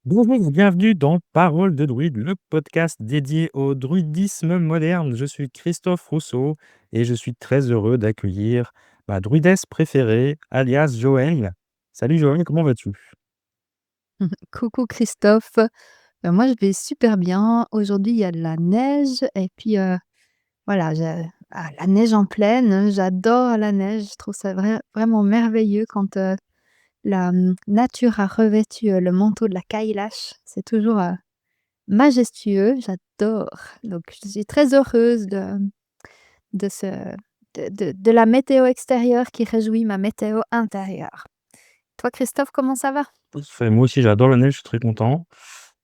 Bonjour, bienvenue dans Parole de druide, le podcast dédié au druidisme moderne. Je suis Christophe Rousseau et je suis très heureux d'accueillir ma druidesse préférée, alias Joël. Salut Joël, comment vas-tu? Coucou Christophe, moi je vais super bien. Aujourd'hui, il y a de la neige et puis, voilà, la neige en plaine, j'adore la neige. Je trouve ça vraiment merveilleux quand, la nature a revêtu, le manteau de la Kailash. C'est toujours, majestueux, j'adore. Donc je suis très heureuse de ce de la météo extérieure qui réjouit ma météo intérieure. Toi Christophe, comment ça va? Parfait, moi aussi j'adore la neige, je suis très content.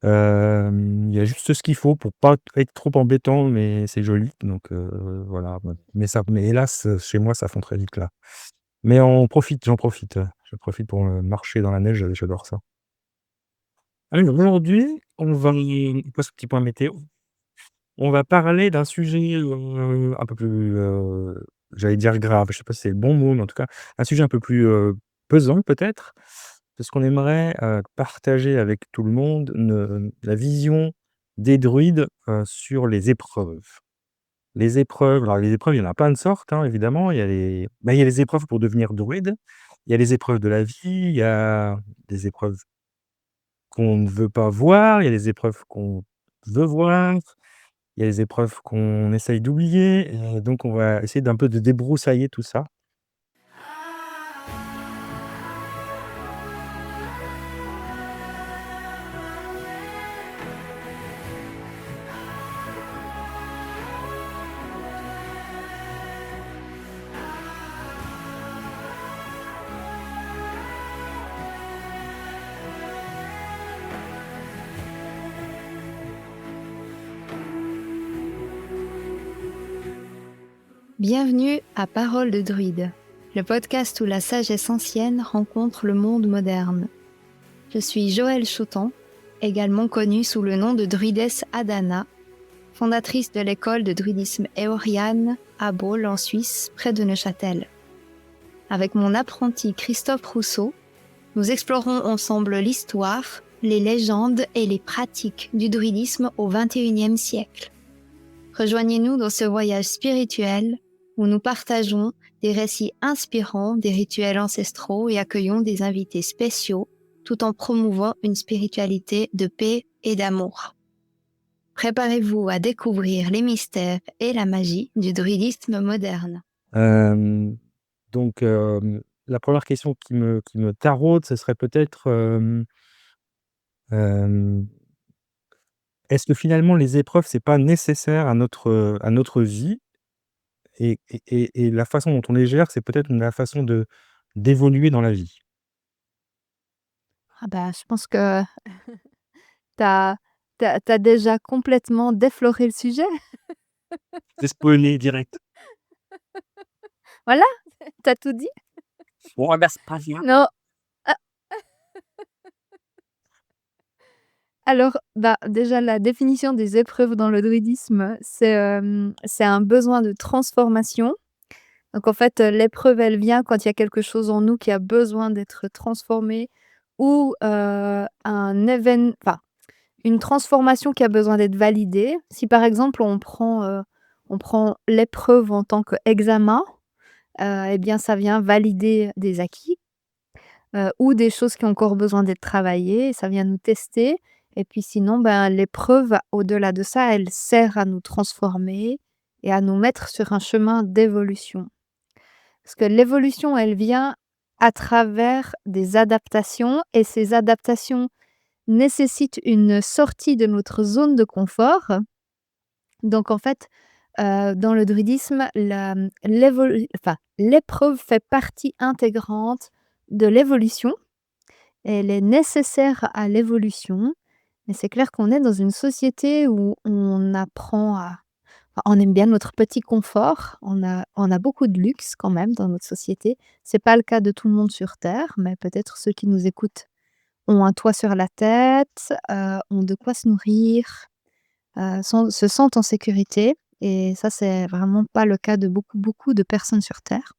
Il y a juste ce qu'il faut pour pas être trop embêtant, mais c'est joli, donc voilà. Mais hélas, chez moi, ça fond très vite là. Mais j'en profite. Je profite pour marcher dans la neige, j'adore ça. Alors aujourd'hui, on passe au petit point météo. On va parler d'un sujet, un peu plus, j'allais dire grave, je sais pas si c'est le bon mot, mais en tout cas, un sujet un peu plus, pesant peut-être. Parce qu'on aimerait, partager avec tout le monde la vision des druides, sur les épreuves. Les épreuves, il y en a plein de sortes, hein, évidemment. Il y a les épreuves pour devenir druide, il y a les épreuves de la vie, il y a des épreuves qu'on ne veut pas voir, il y a les épreuves qu'on veut voir. Il y a les épreuves qu'on essaye d'oublier, donc on va essayer d'un peu de débroussailler tout ça. Bienvenue à Parole de druide, le podcast où la sagesse ancienne rencontre le monde moderne. Je suis Joëlle Chauton, également connue sous le nom de druidesse Adana, fondatrice de l'école de druidisme éoriane à Baule en Suisse, près de Neuchâtel. Avec mon apprenti Christophe Rousseau, nous explorons ensemble l'histoire, les légendes et les pratiques du druidisme au XXIe siècle. Rejoignez-nous dans ce voyage spirituel où nous partageons des récits inspirants des rituels ancestraux et accueillons des invités spéciaux tout en promouvant une spiritualité de paix et d'amour. Préparez-vous à découvrir les mystères et la magie du druidisme moderne. Hem, donc la première question qui me taraude, ce serait peut-être, hem, est-ce que finalement les épreuves, c'est pas nécessaire à notre vie et la façon dont on les gère, c'est peut-être la façon d'évoluer dans la vie? Ah bah, je pense que tu as déjà complètement défloré le sujet. C'est spoilé direct. Voilà, tu as tout dit. Bon, ah bah, c'est pas bien. Non, alors, bah, déjà la définition des épreuves dans le druidisme, c'est un besoin de transformation. Donc en fait, l'épreuve, elle vient quand il y a quelque chose en nous qui a besoin d'être transformé ou, une transformation qui a besoin d'être validée. Si par exemple on prend l'épreuve en tant qu'examen, et bien ça vient valider des acquis. Ou des choses qui ont encore besoin d'être travaillées, ça vient nous tester et puis sinon, ben, l'épreuve, au-delà de ça, elle sert à nous transformer et à nous mettre sur un chemin d'évolution. Parce que l'évolution, elle vient à travers des adaptations et ces adaptations nécessitent une sortie de notre zone de confort. Donc en fait, dans le druidisme, l'épreuve fait partie intégrante de l'évolution. Elle est nécessaire à l'évolution, mais c'est clair qu'on est dans une société où on apprend à on aime bien notre petit confort, on a beaucoup de luxe quand même dans notre société. C'est pas le cas de tout le monde sur terre, mais peut-être ceux qui nous écoutent ont un toit sur la tête, ont de quoi se nourrir, se sentent en sécurité et ça, c'est vraiment pas le cas de beaucoup, beaucoup de personnes sur terre.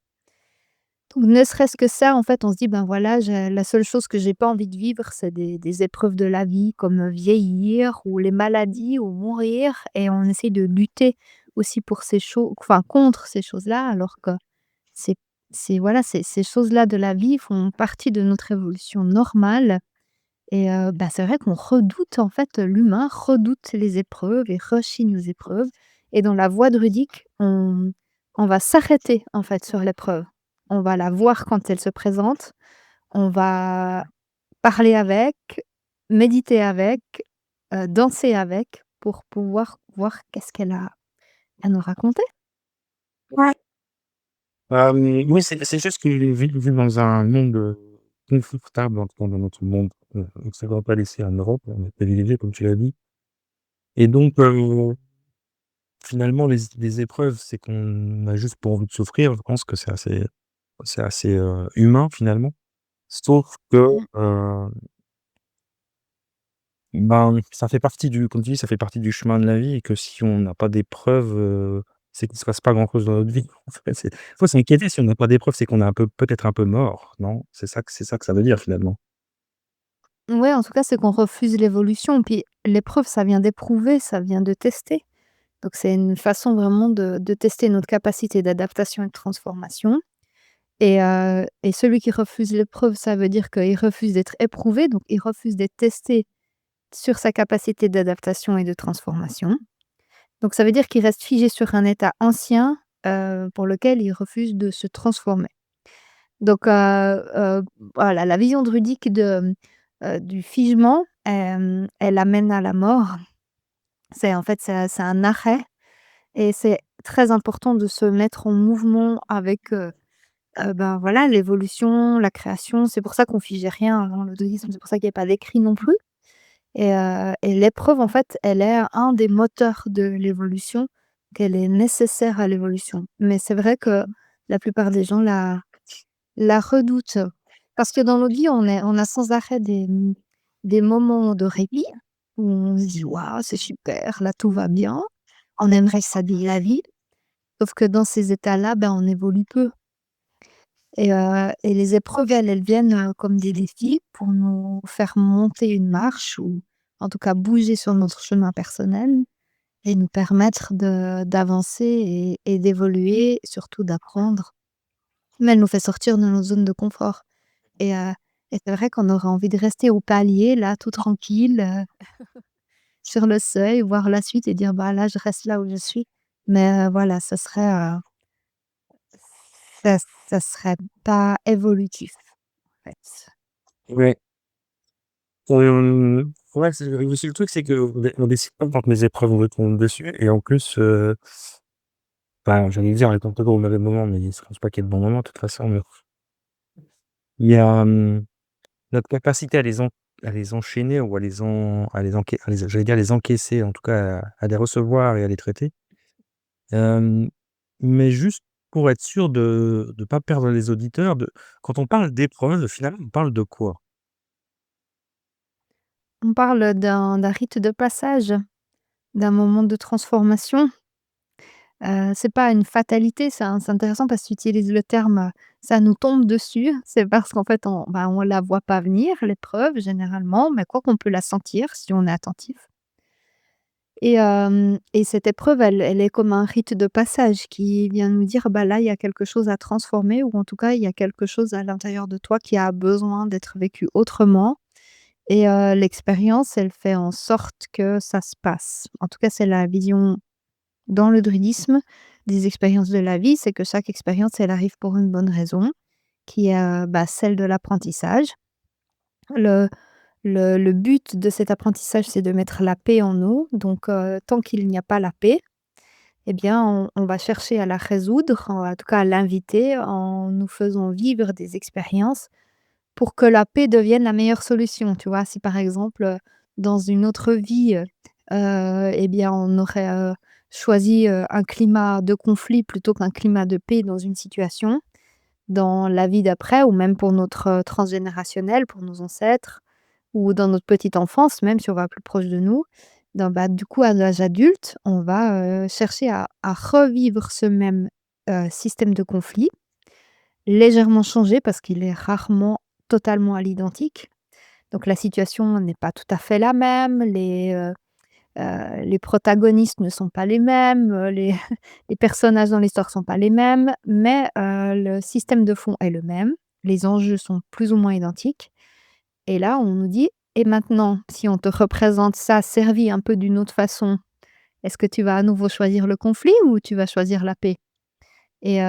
Donc ne serait-ce que ça, en fait, on se dit: «Ben, voilà, j'ai la seule chose que j'ai pas envie de vivre, c'est des épreuves de la vie comme, vieillir ou les maladies ou mourir» et on essaye de lutter aussi pour ces choses, enfin, contre ces choses-là, alors que c'est voilà, ces choses-là de la vie font partie de notre évolution normale et bah, c'est vrai qu'on redoute, en fait, l'humain redoute les épreuves et rechigne aux épreuves et dans la voie druidique, on va s'arrêter, en fait, sur l'épreuve. On va la voir quand elle se présente, on va parler avec, méditer avec, danser avec pour pouvoir voir qu'est-ce qu'elle a à nous raconter. Ouais. Oui, c'est juste que vu dans un monde, confortable, en tout cas dans notre monde, occidental ici en Europe, on est privilégiés comme tu l'as dit et donc finalement les épreuves, c'est qu'on a juste pour envie de souffrir. Je pense que c'est assez, humain finalement. Sauf que, Mmh. ben, ça fait partie du comme tu dis, ça fait partie du chemin de la vie et que si on n'a pas d'épreuves, c'est qu'il se passe pas grand-chose dans notre vie. En fait, faut s'inquiéter si on n'a pas d'épreuves, c'est qu'on est un peu peut-être un peu mort, non? C'est ça que ça veut dire finalement. Ouais, en tout cas, c'est qu'on refuse l'évolution. Puis l'épreuve, ça vient d'éprouver, ça vient de tester. Donc c'est une façon vraiment de tester notre capacité d'adaptation et de transformation. Et celui qui refuse l'épreuve, ça veut dire qu'il refuse d'être éprouvé, donc il refuse d'être testé sur sa capacité d'adaptation et de transformation. Donc ça veut dire qu'il reste figé sur un état ancien, pour lequel il refuse de se transformer. Donc voilà, la vision druidique du figement, elle amène à la mort. C'est en fait, c'est un arrêt et c'est très important de se mettre en mouvement avec, ben, voilà, l'évolution, la création. C'est pour ça qu'on figeait rien dans le druidisme, c'est pour ça qu'il y a pas d'écrit non plus et l'épreuve, en fait, elle est un des moteurs de l'évolution, qu'elle est nécessaire à l'évolution. Mais c'est vrai que la plupart des gens la redoutent. Parce que dans notre vie, on a sans arrêt des moments de répit où on se dit: «Waouh, c'est super, là, tout va bien». On aimerait que ça aille la vie, sauf que dans ces états-là, ben, on évolue peu et les épreuves, elles viennent, comme des défis pour nous faire monter une marche ou en tout cas bouger sur notre chemin personnel et nous permettre d'avancer et d'évoluer, surtout d'apprendre. Mais elle nous fait sortir de nos zones de confort. Et et c'est vrai qu'on aurait envie de rester au palier là, tout tranquille, sur le seuil, voir la suite et dire: «Bah, là, je reste là où je suis». Mais voilà, ça ça serait pas évolutif, en fait. Ouais, ouais, c'est le truc, c'est qu'on décide pas quand les épreuves vont nous tomber dessus et en plus, enfin, j'allais dire, on est toujours au mauvais moment, mais je pense pas qu'il y ait de bons moments de toute façon, mais il y a, notre capacité à les enchaîner ou à les j'allais dire les encaisser, en tout cas à les recevoir et à les traiter. Hem, mais juste pour être sûr de pas perdre les auditeurs, quand on parle d'épreuve, finalement, on parle de quoi? On parle d'un rite de passage, d'un moment de transformation. C'est pas une fatalité, c'est intéressant parce que tu utilises le terme, «ça nous tombe dessus». C'est parce qu'en fait, on la voit pas venir, l'épreuve, généralement, mais quoi qu'on peut la sentir si on est attentif. Et cette épreuve, elle est comme un rite de passage qui vient nous dire: «Bah, là, il y a quelque chose à transformer» ou en tout cas, il y a quelque chose à l'intérieur de toi qui a besoin d'être vécu autrement et l'expérience, elle fait en sorte que ça se passe. En tout cas, c'est la vision dans le druidisme des expériences de la vie, c'est que chaque expérience, elle arrive pour une bonne raison qui est, bah, celle de l'apprentissage. Le le but de cet apprentissage, c'est de mettre la paix en nous donc tant qu'il n'y a pas la paix eh bien, on va chercher à la résoudre, en tout cas à l'inviter en nous faisant vivre des expériences pour que la paix devienne la meilleure solution, tu vois? Si par exemple, dans une autre vie, eh bien, on aurait, choisi, un climat de conflit plutôt qu'un climat de paix dans une situation, dans la vie d'après ou même pour notre, transgénérationnel, pour nos ancêtres ou dans notre petite enfance, même si on va plus proche de nous, bah, du coup, à l'âge adulte, on va, chercher à revivre ce même, système de conflit, légèrement changer parce qu'il est rarement totalement à l'identique. Donc la situation n'est pas tout à fait la même, les protagonistes ne sont pas les mêmes, les les personnages dans l'histoire sont pas les mêmes, mais le système de fond est le même. Les enjeux sont plus ou moins identiques et là, on nous dit: «Et maintenant, si on te représente ça servi un peu d'une autre façon, est-ce que tu vas à nouveau choisir le conflit ou tu vas choisir la paix?» Et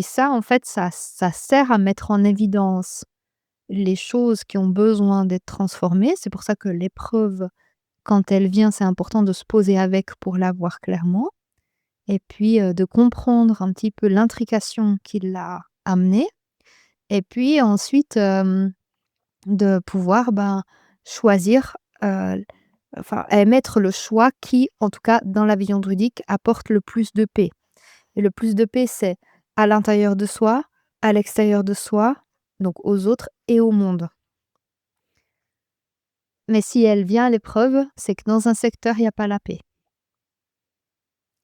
ça, en fait, ça sert à mettre en évidence les choses qui ont besoin d'être transformées. C'est pour ça que l'épreuve, quand elle vient, c'est important de se poser avec pour la voir clairement et puis, de comprendre un petit peu l'intrication qui l'a amenée et puis ensuite, de pouvoir, ben, choisir, enfin, émettre le choix qui, en tout cas dans la vision druidique, apporte le plus de paix. Et le plus de paix, c'est à l'intérieur de soi, à l'extérieur de soi, donc aux autres et au monde. Mais si elle vient à l'épreuve, c'est que dans un secteur, il y a pas la paix.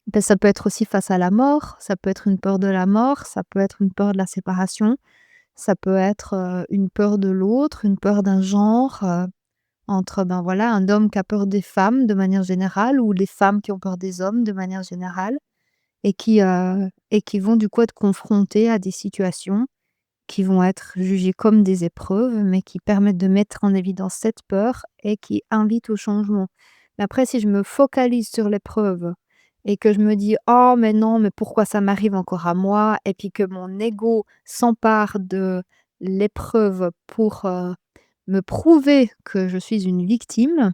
Ben, ça peut être aussi face à la mort, ça peut être une peur de la mort, ça peut être une peur de la séparation, ça peut être, une peur de l'autre, une peur d'un genre, entre, ben, voilà, un homme qui a peur des femmes de manière générale ou les femmes qui ont peur des hommes de manière générale et qui vont du coup être confrontés à des situations qui vont être jugées comme des épreuves, mais qui permettent de mettre en évidence cette peur et qui invitent au changement. Mais après, si je me focalise sur l'épreuve et que je me dis: «Oh mais non, mais pourquoi ça m'arrive encore à moi?» et puis que mon ego s'empare de l'épreuve pour, me prouver que je suis une victime,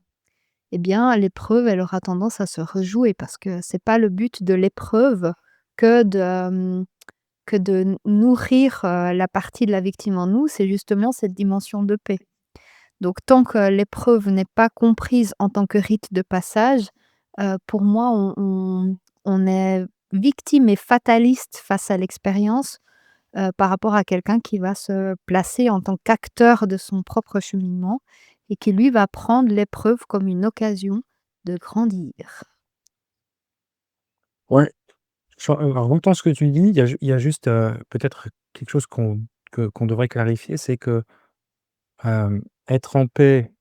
eh bien l'épreuve, elle aura tendance à se rejouer parce que c'est pas le but de l'épreuve que de, que de nourrir, la partie de la victime en nous, c'est justement cette dimension de paix. Donc tant que l'épreuve n'est pas comprise en tant que rite de passage, pour moi on est victime et fataliste face à l'expérience, par rapport à quelqu'un qui va se placer en tant qu'acteur de son propre cheminement et qui lui va prendre l'épreuve comme une occasion de grandir. Ouais, alors j'entends ce que tu dis, il y a juste, peut-être quelque chose qu'on devrait clarifier, c'est que, être en paix,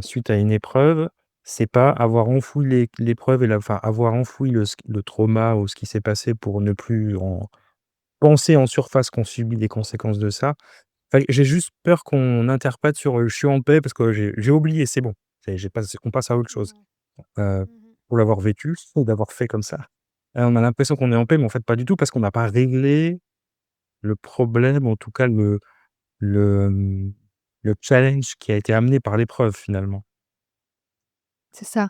suite à une épreuve, c'est pas avoir enfoui l'épreuve et enfin, avoir enfoui le trauma ou ce qui s'est passé pour ne plus en penser en surface qu'on subit les conséquences de ça. Enfin, j'ai juste peur qu'on interprète sur, «Je suis en paix parce que j'ai oublié, c'est bon». J'ai passé on passe à autre chose. Ouais. Heu, Mmh. pour l'avoir vécu ou d'avoir fait comme ça. On a l'impression qu'on est en paix, mais en fait pas du tout parce qu'on n'a pas réglé le problème, en tout cas le, le challenge qui a été amené par l'épreuve finalement. C'est ça.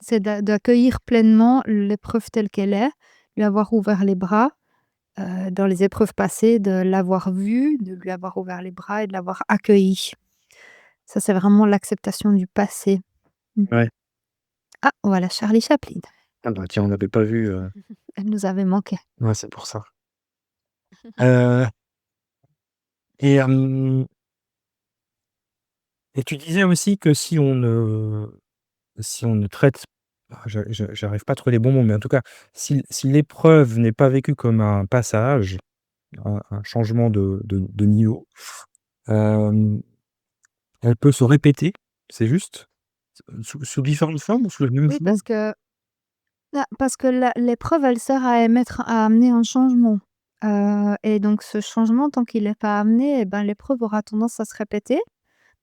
C'est d'accueillir pleinement l'épreuve telle qu'elle est, lui avoir ouvert les bras, dans les épreuves passées, de l'avoir vue, de lui avoir ouvert les bras et de l'avoir accueillie. Ça, c'est vraiment l'acceptation du passé. Mmh. Ouais. Ah, voilà Charlie Chaplin. Ah bah tiens, on n'avait pas vu, Elle nous avait manqué. ouais, c'est pour ça. Heu et hem et tu disais aussi que si on ne traite j'arrive pas à trouver les bons mots, mais en tout cas, si l'épreuve n'est pas vécue comme un passage, un changement de niveau, hem, elle peut se répéter, c'est juste? Sous différentes formes ou sous la même Oui, forme? parce que la l'épreuve, elle sert à amener un changement, et donc ce changement, tant qu'il est pas amené et ben, l'épreuve aura tendance à se répéter.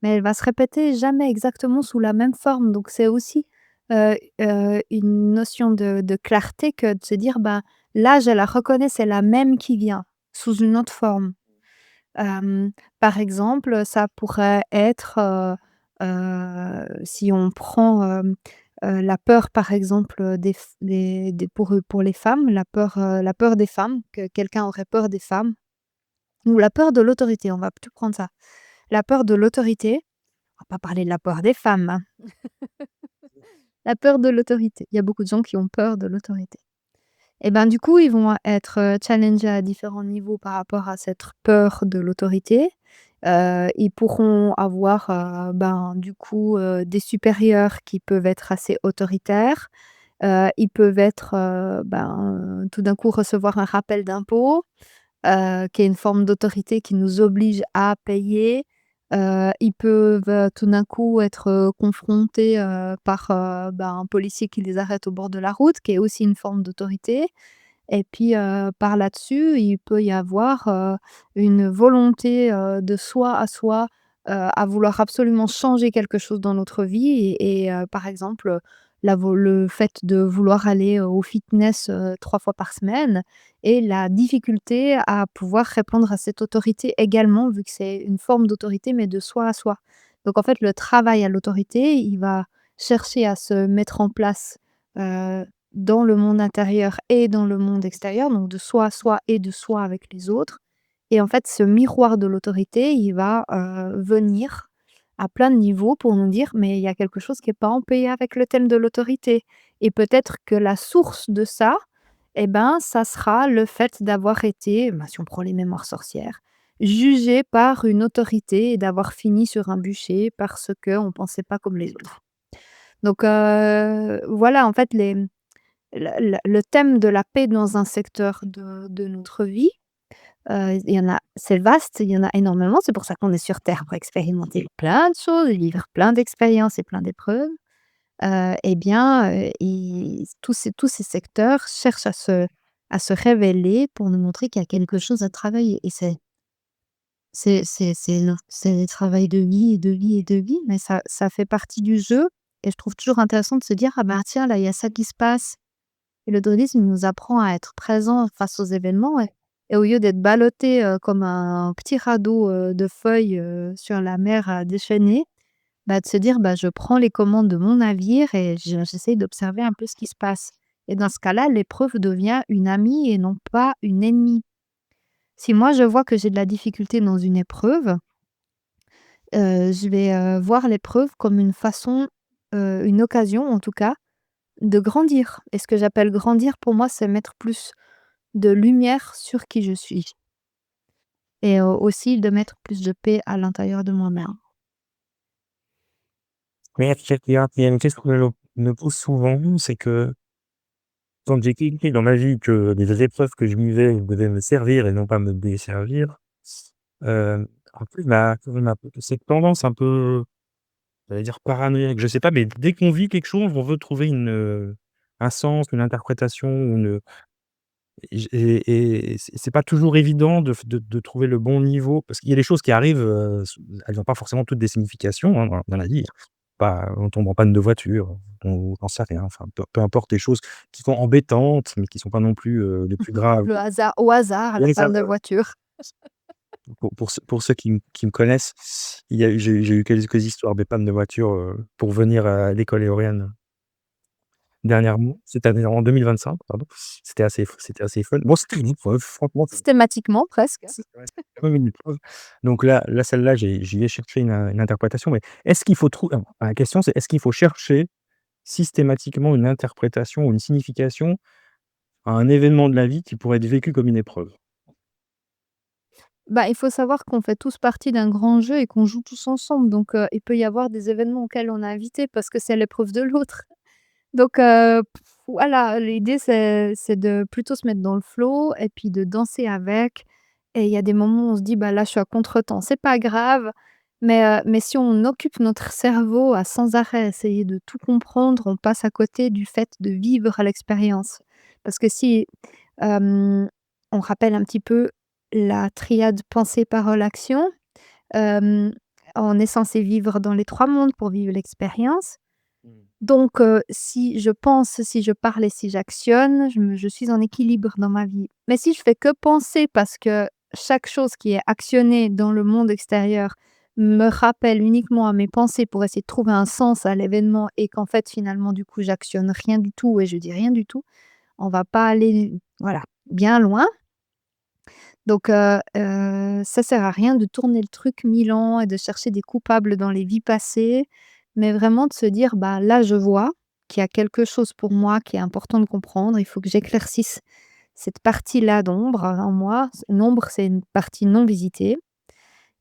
Mais elle va se répéter jamais exactement sous la même forme. Donc c'est aussi, une notion de clarté que de se dire: «Ben, là, je la reconnais, c'est la même qui vient, sous une autre forme». Par exemple, ça pourrait être, si on prend, la peur, par exemple, des pour les femmes, la peur des femmes, que quelqu'un aurait peur des femmes ou la peur de l'autorité, on va plutôt prendre ça. La peur de l'autorité, on va pas parler de la peur des femmes, hein. La peur de l'autorité. Il y a beaucoup de gens qui ont peur de l'autorité et ben, du coup, ils vont être, challengés à différents niveaux par rapport à cette peur de l'autorité. Ils pourront avoir, ben, du coup, des supérieurs qui peuvent être assez autoritaires. Ils peuvent être, ben, tout d'un coup recevoir un rappel d'impôt. qui est une forme d'autorité qui nous oblige à payer. Ils peuvent, tout d'un coup être, confrontés, par, un policier qui les arrête au bord de la route, qui est aussi une forme d'autorité. Et puis, par là-dessus, il peut y avoir, une volonté, de soi à soi, à vouloir absolument changer quelque chose dans notre vie et par exemple, le fait de vouloir aller au fitness, 3 fois par semaine et la difficulté à pouvoir répondre à cette autorité également, vu que c'est une forme d'autorité, mais de soi à soi. Donc en fait, le travail à l'autorité, il va chercher à se mettre en place, dans le monde intérieur et dans le monde extérieur, donc de soi à soi et de soi avec les autres. Et en fait, ce miroir de l'autorité, il va, venir à plein de niveaux pour nous dire: «Mais il y a quelque chose qui est pas en paix avec le thème de l'autorité» et peut-être que la source de ça, et ben, ça sera le fait d'avoir été, si on prend les mémoires sorcières, jugé par une autorité et d'avoir fini sur un bûcher parce qu'on pensait pas comme les autres. Donc voilà, en fait, le thème de la paix dans un secteur de notre vie, il y en a c'est vaste, il y en a énormément. C'est pour ça qu'on est sur terre pour expérimenter plein de choses, vivre plein d'expériences et plein d'épreuves. Et bien, tous ces secteurs cherchent à se révéler pour nous montrer qu'il y a quelque chose à travailler et c'est le travail de vie et de vie et de vie, mais ça fait partie du jeu et je trouve toujours intéressant de se dire: «Ah bah, tiens, là, il y a ça qui se passe». Et le druidisme, il nous apprend à être présent face aux événements et au lieu d'être ballotté, comme un petit radeau, de feuilles, sur la mer à déchaîner, bah, de se dire: «Bah, je prends les commandes de mon navire et j'essaye d'observer un peu ce qui se passe». Et dans ce cas-là, l'épreuve devient une amie et non pas une ennemie. Si moi, je vois que j'ai de la difficulté dans une épreuve, je vais, voir l'épreuve comme une façon, une occasion en tout cas, de grandir. Et ce que j'appelle grandir pour moi, c'est mettre plus de lumière sur qui je suis et aussi de mettre plus de paix à l'intérieur de moi-même. Mais il y a une question que je me pose souvent, c'est que quand j'ai compris dans ma vie que les épreuves que je vivais devaient me servir et non pas me desservir, un peu ma cette tendance un peu, j'allais dire paranoïaque, je sais pas, mais dès qu'on vit quelque chose, on veut trouver un sens, une interprétation, et c'est pas toujours évident de trouver le bon niveau parce qu'il y a des choses qui arrivent, elles ont pas forcément toutes des significations, hein, dans la vie. Pas on tombe en panne de voiture, on j'en sais rien, enfin peu importe les choses qui sont embêtantes, mais qui sont pas non plus, les plus graves. Le hasard au hasard, la Oui, ça panne de voiture. pour ceux qui me connaissent, j'ai eu quelques histoires de panne de voiture, pour venir à l'école éolienne dernièrement, cette année en 2025, pardon. C'était assez fun. Bon, c'était une épreuve, franchement. Systématiquement presque. Ouais, c'était quand même une épreuve. Donc là, celle-là, j'y ai cherché une interprétation, mais est-ce qu'il faut trouver la question c'est: est-ce qu'il faut chercher systématiquement une interprétation ou une signification à un événement de la vie qui pourrait être vécu comme une épreuve? Bah, il faut savoir qu'on fait tous partie d'un grand jeu et qu'on joue tous ensemble, donc il peut y avoir des événements auxquels on est invité parce que c'est l'épreuve de l'autre. Donc voilà, l'idée c'est de plutôt se mettre dans le flow et puis de danser avec et il y a des moments où on se dit: «Bah, là, je suis à contretemps». C'est pas grave, mais si on occupe notre cerveau à sans arrêt essayer de tout comprendre, on passe à côté du fait de vivre l'expérience. Parce que si, hem, on rappelle un petit peu la triade pensée, parole, action, hem, on est censé vivre dans les 3 mondes pour vivre l'expérience. Mmh. Donc si je pense, si je parle et si j'actionne, je suis en équilibre dans ma vie. Mais si je fais que penser parce que chaque chose qui est actionnée dans le monde extérieur me rappelle uniquement à mes pensées pour essayer de trouver un sens à l'événement et qu'en fait, finalement, du coup, j'actionne rien du tout et je dis rien du tout, on va pas aller, voilà, bien loin. Donc ça sert à rien de tourner le truc 1000 ans et de chercher des coupables dans les vies passées, mais vraiment de se dire: «Bah, là, je vois qu'il y a quelque chose pour moi qui est important de comprendre. Il faut que j'éclaircisse cette partie-là d'ombre en moi». Une ombre, c'est une partie non visitée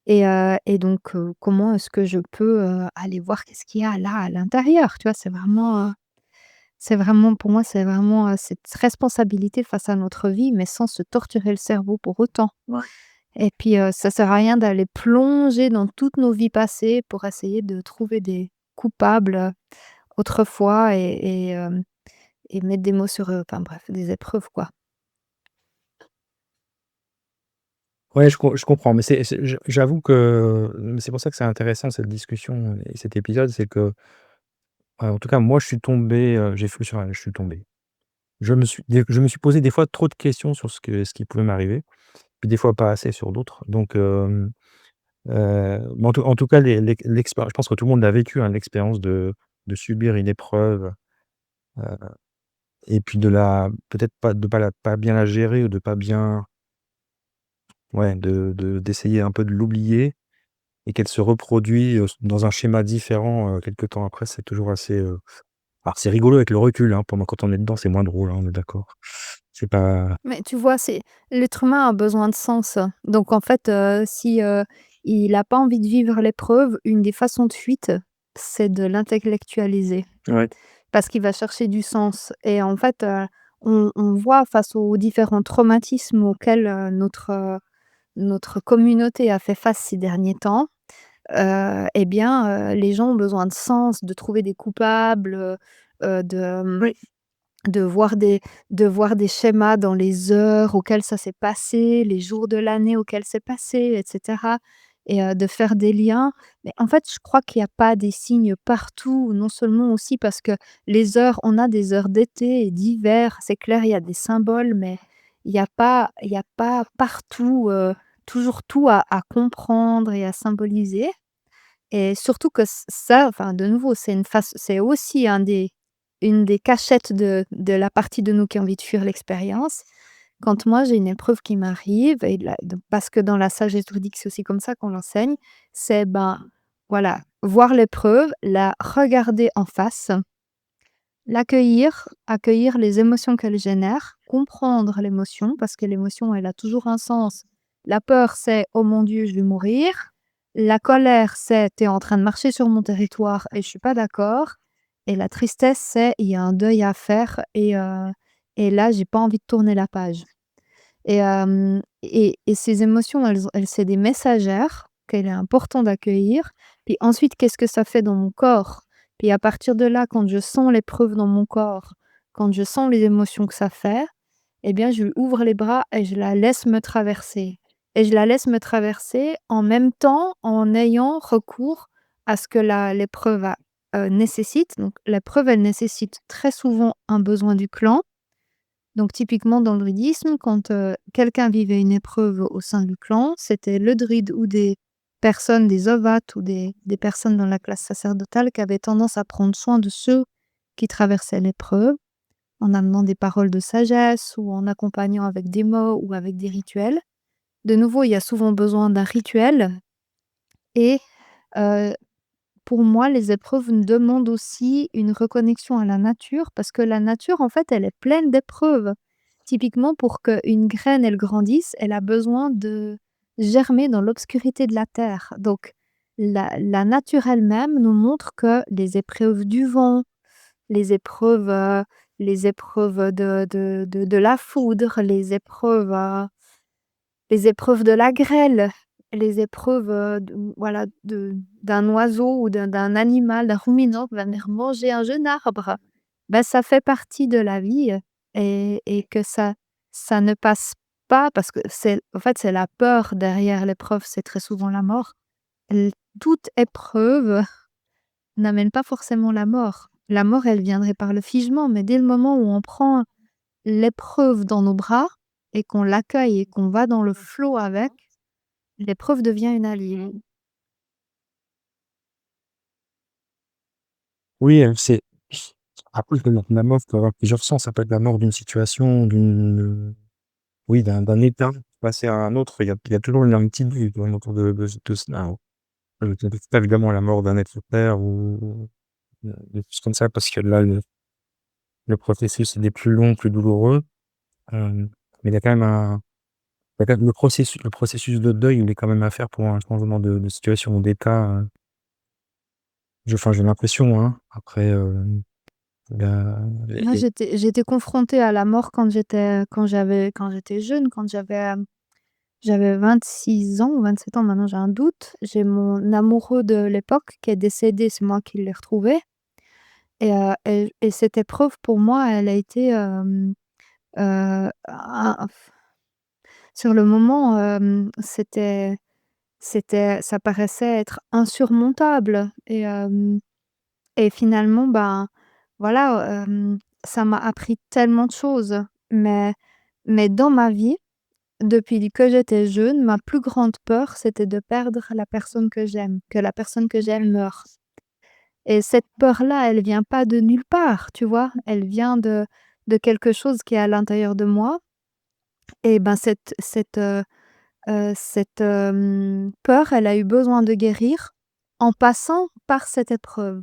et donc comment est-ce que je peux, aller voir qu'est-ce qu'il y a là, à l'intérieur, tu vois? C'est vraiment, C'est vraiment pour moi, c'est vraiment, cette responsabilité face à notre vie, mais sans se torturer le cerveau pour autant. Ouais. Et puis, ça sert à rien d'aller plonger dans toutes nos vies passées pour essayer de trouver des coupables, autrefois et mettre des mots sur, enfin bref, des épreuves, quoi. Ouais, je comprends, mais j'avoue que, c'est pour ça que c'est intéressant cette discussion et cet épisode, c'est que, en tout cas moi je suis tombé, j'ai fait sur je suis tombé. Je me suis posé des fois trop de questions sur ce qui pouvait m'arriver, puis des fois pas assez sur d'autres, donc mais en tout cas je pense que tout le monde l'a vécu, hein, l'expérience de subir une épreuve, heu et puis de la peut-être pas bien la gérer ou de pas bien ouais, d'essayer un peu de l'oublier et qu'elle se reproduit, dans un schéma différent, quelque temps après, c'est toujours assez, alors c'est rigolo avec le recul, hein, pendant quand on est dedans, c'est moins drôle, hein, on est d'accord. C'est pas Mais tu vois, c'est l'être humain a besoin de sens. Donc en fait, si, il a pas envie de vivre l'épreuve, une des façons de fuite, c'est de l'intellectualiser. ouais. Parce qu'il va chercher du sens et en fait, on voit face aux différents traumatismes auxquels, notre communauté a fait face ces derniers temps, et bien, les gens ont besoin de sens, de trouver des coupables, de, Oui. de voir des schémas dans les heures auxquelles ça s'est passé, les jours de l'année auxquels c'est passé et cetera et de faire des liens. Mais en fait, je crois qu'il y a pas des signes partout, non seulement aussi parce que les heures on a des heures d'été et d'hiver, c'est clair, il y a des symboles, mais il y a pas partout, toujours tout à comprendre et à symboliser et surtout que ça, enfin, de nouveau, c'est aussi une des cachettes de la partie de nous qui a envie de fuir l'expérience. Quand moi, j'ai une épreuve qui m'arrive et parce que dans la sagesse druidique, c'est aussi comme ça qu'on l'enseigne, c'est, ben, voilà, voir l'épreuve, la regarder en face, l'accueillir, accueillir les émotions qu'elle génère, comprendre l'émotion parce que l'émotion, elle a toujours un sens. La peur, c'est: «Oh mon Dieu, je vais mourir». La colère, c'est: «Tu es en train de marcher sur mon territoire et je suis pas d'accord». Et la tristesse, c'est: «Il y a un deuil à faire et là, j'ai pas envie de tourner la page». Et ces émotions, elles c'est des messagères qu'il est important d'accueillir. Puis ensuite, qu'est-ce que ça fait dans mon corps? Puis à partir de là, quand je sens l'épreuve dans mon corps, quand je sens les émotions que ça fait, eh bien, je lui ouvre les bras et je la laisse me traverser. Et je la laisse me traverser en même temps, en ayant recours à ce que l'épreuve nécessite. Donc l'épreuve, elle nécessite très souvent un besoin du clan. Donc typiquement dans le druidisme, quand, quelqu'un vivait une épreuve au sein du clan, c'était le druide ou des personnes, des ovates ou des personnes dans la classe sacerdotale qui avaient tendance à prendre soin de ceux qui traversaient l'épreuve, en amenant des paroles de sagesse ou en accompagnant avec des mots ou avec des rituels. De nouveau, il y a souvent besoin d'un rituel et heu pour moi, les épreuves me demandent aussi une reconnexion à la nature parce que la nature, en fait, elle est pleine d'épreuves. Typiquement, pour qu'une graine, elle grandisse, elle a besoin de germer dans l'obscurité de la terre. Donc, la nature elle-même nous montre que les épreuves du vent, les épreuves, de la foudre, les épreuves de la grêle, les épreuves, voilà, d'un oiseau ou d'un animal, d'un ruminant qui va venir manger un jeune arbre. Ben ça fait partie de la vie, et que ça ne passe pas parce que c'est en fait, c'est la peur derrière l'épreuve, c'est très souvent la mort. L Toute épreuve n'amène pas forcément la mort. La mort, elle viendrait par le figement, mais dès le moment où on prend l'épreuve dans nos bras et qu'on l'accueille et qu'on va dans le flot avec, l'épreuve devient une alliée. Oui, c'est après la mort peut avoir plusieurs sens. Ça peut être la mort d'une situation, oui, d'un état, passer à un autre. Il y a toujours une petite vue quand même autour de cela, hein. C'est pas évidemment la mort d'un être sur terre ou des choses comme ça, parce que là, le processus est des plus longs, plus douloureux, mais il y a quand même le processus de deuil, il est quand même à faire pour un changement de situation ou d'état, j'ai l'impression, hein. Après, Moi, Et j'étais confrontée à la mort quand j'étais jeune, j'avais 26 ans ou 27 ans, maintenant j'ai un doute. J'ai mon amoureux de l'époque qui est décédé, c'est moi qui l'ai retrouvé et cette épreuve pour moi, elle a été, un sur le moment, ça paraissait être insurmontable et finalement, ben, voilà, ça m'a appris tellement de choses. Mais dans ma vie, depuis que j'étais jeune, ma plus grande peur, c'était de perdre la personne que j'aime, que la personne que j'aime meure. Et cette peur-là, elle vient pas de nulle part, tu vois? Elle vient de quelque chose qui est à l'intérieur de moi et ben, peur, elle a eu besoin de guérir en passant par cette épreuve.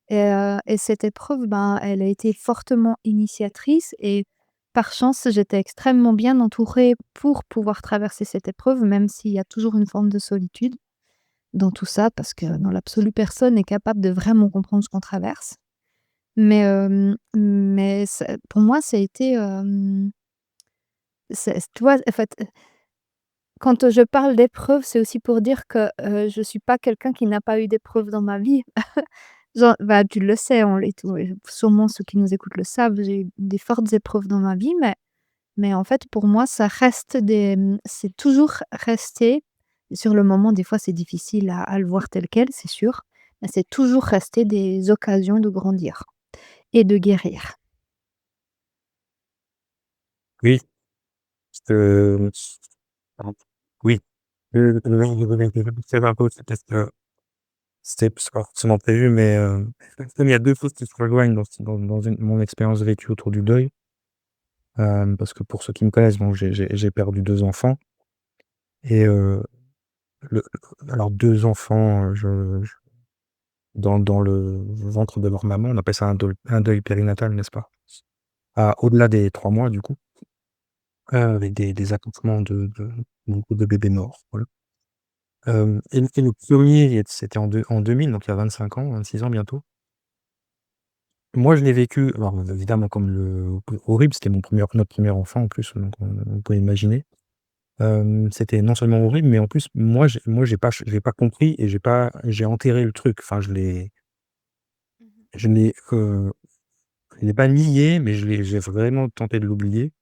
Et cette épreuve, ben, elle a été fortement initiatrice et par chance, j'étais extrêmement bien entourée pour pouvoir traverser cette épreuve, même s'il y a toujours une forme de solitude dans tout ça, parce que dans l'absolu, personne n'est capable de vraiment comprendre ce qu'on traverse. Mais ça pour moi, ça a été, tu vois, en fait, quand je parle d'épreuve, c'est aussi pour dire que, je suis pas quelqu'un qui n'a pas eu d'épreuve dans ma vie. Genre, bah, tu le sais, on les tous sûrement ceux qui nous écoutent le savent, j'ai eu des fortes épreuves dans ma vie, mais en fait, pour moi, c'est toujours resté sur le moment, des fois, c'est difficile à le voir tel quel, c'est sûr, mais c'est toujours resté des occasions de grandir et de guérir. oui, heu, pardon. Oui, c'est un peu peut-être que c'est pas forcément prévu, mais comme il y a 2 choses qui se rejoignent dans mon expérience vécue autour du deuil, parce que pour ceux qui me connaissent, bon, j'ai perdu 2 enfants et le alors 2 enfants, je dans le ventre de leur maman, on appelle ça un deuil périnatal, n'est-ce pas? Au-delà des 3 mois du coup, avec des accouchements de bébés morts, voilà. Et le 1er, c'était en 2000, donc il y a 25 ans, 26 ans bientôt. Moi, je l'ai vécu, alors évidemment comme horrible, c'était notre premier enfant en plus, donc on peut imaginer. C'était non seulement horrible, mais en plus, moi j'ai pas compris et j'ai enterré le truc. Enfin, Mmh. je l'ai, je l'ai pas nié, mais j'ai vraiment tenté de l'oublier,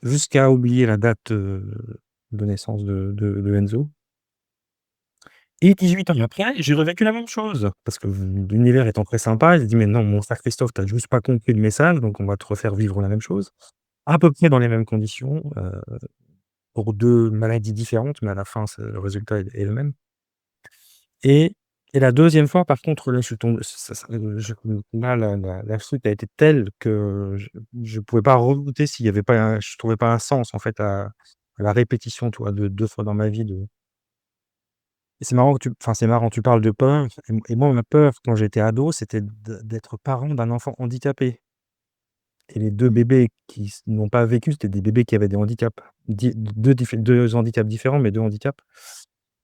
jusqu'à oublier la date, de naissance de Enzo. Et 18 ans après, j'ai revécu la même chose, parce que l'univers étant très sympa, il se dit: «Mais non, mon frère Christophe, tu as juste pas compris le message, donc on va te refaire vivre la même chose, à peu près dans les mêmes conditions, pour 2 maladies différentes, mais à la fin, le résultat est le même». Et la deuxième fois, par contre, là, je suis tombé ça ça je là, la chute a été telle que je pouvais pas redouter s'il y avait pas je trouvais pas un sens, en fait, à la répétition, tu vois, de 2 fois dans ma vie de et c'est marrant, tu parles de peur et moi, ma peur quand j'étais ado, c'était d'être parent d'un enfant handicapé et les 2 Mmh. bébés qui n'ont pas vécu, c'était des bébés qui avaient des handicaps, 2 handicaps différents, mais 2 handicaps.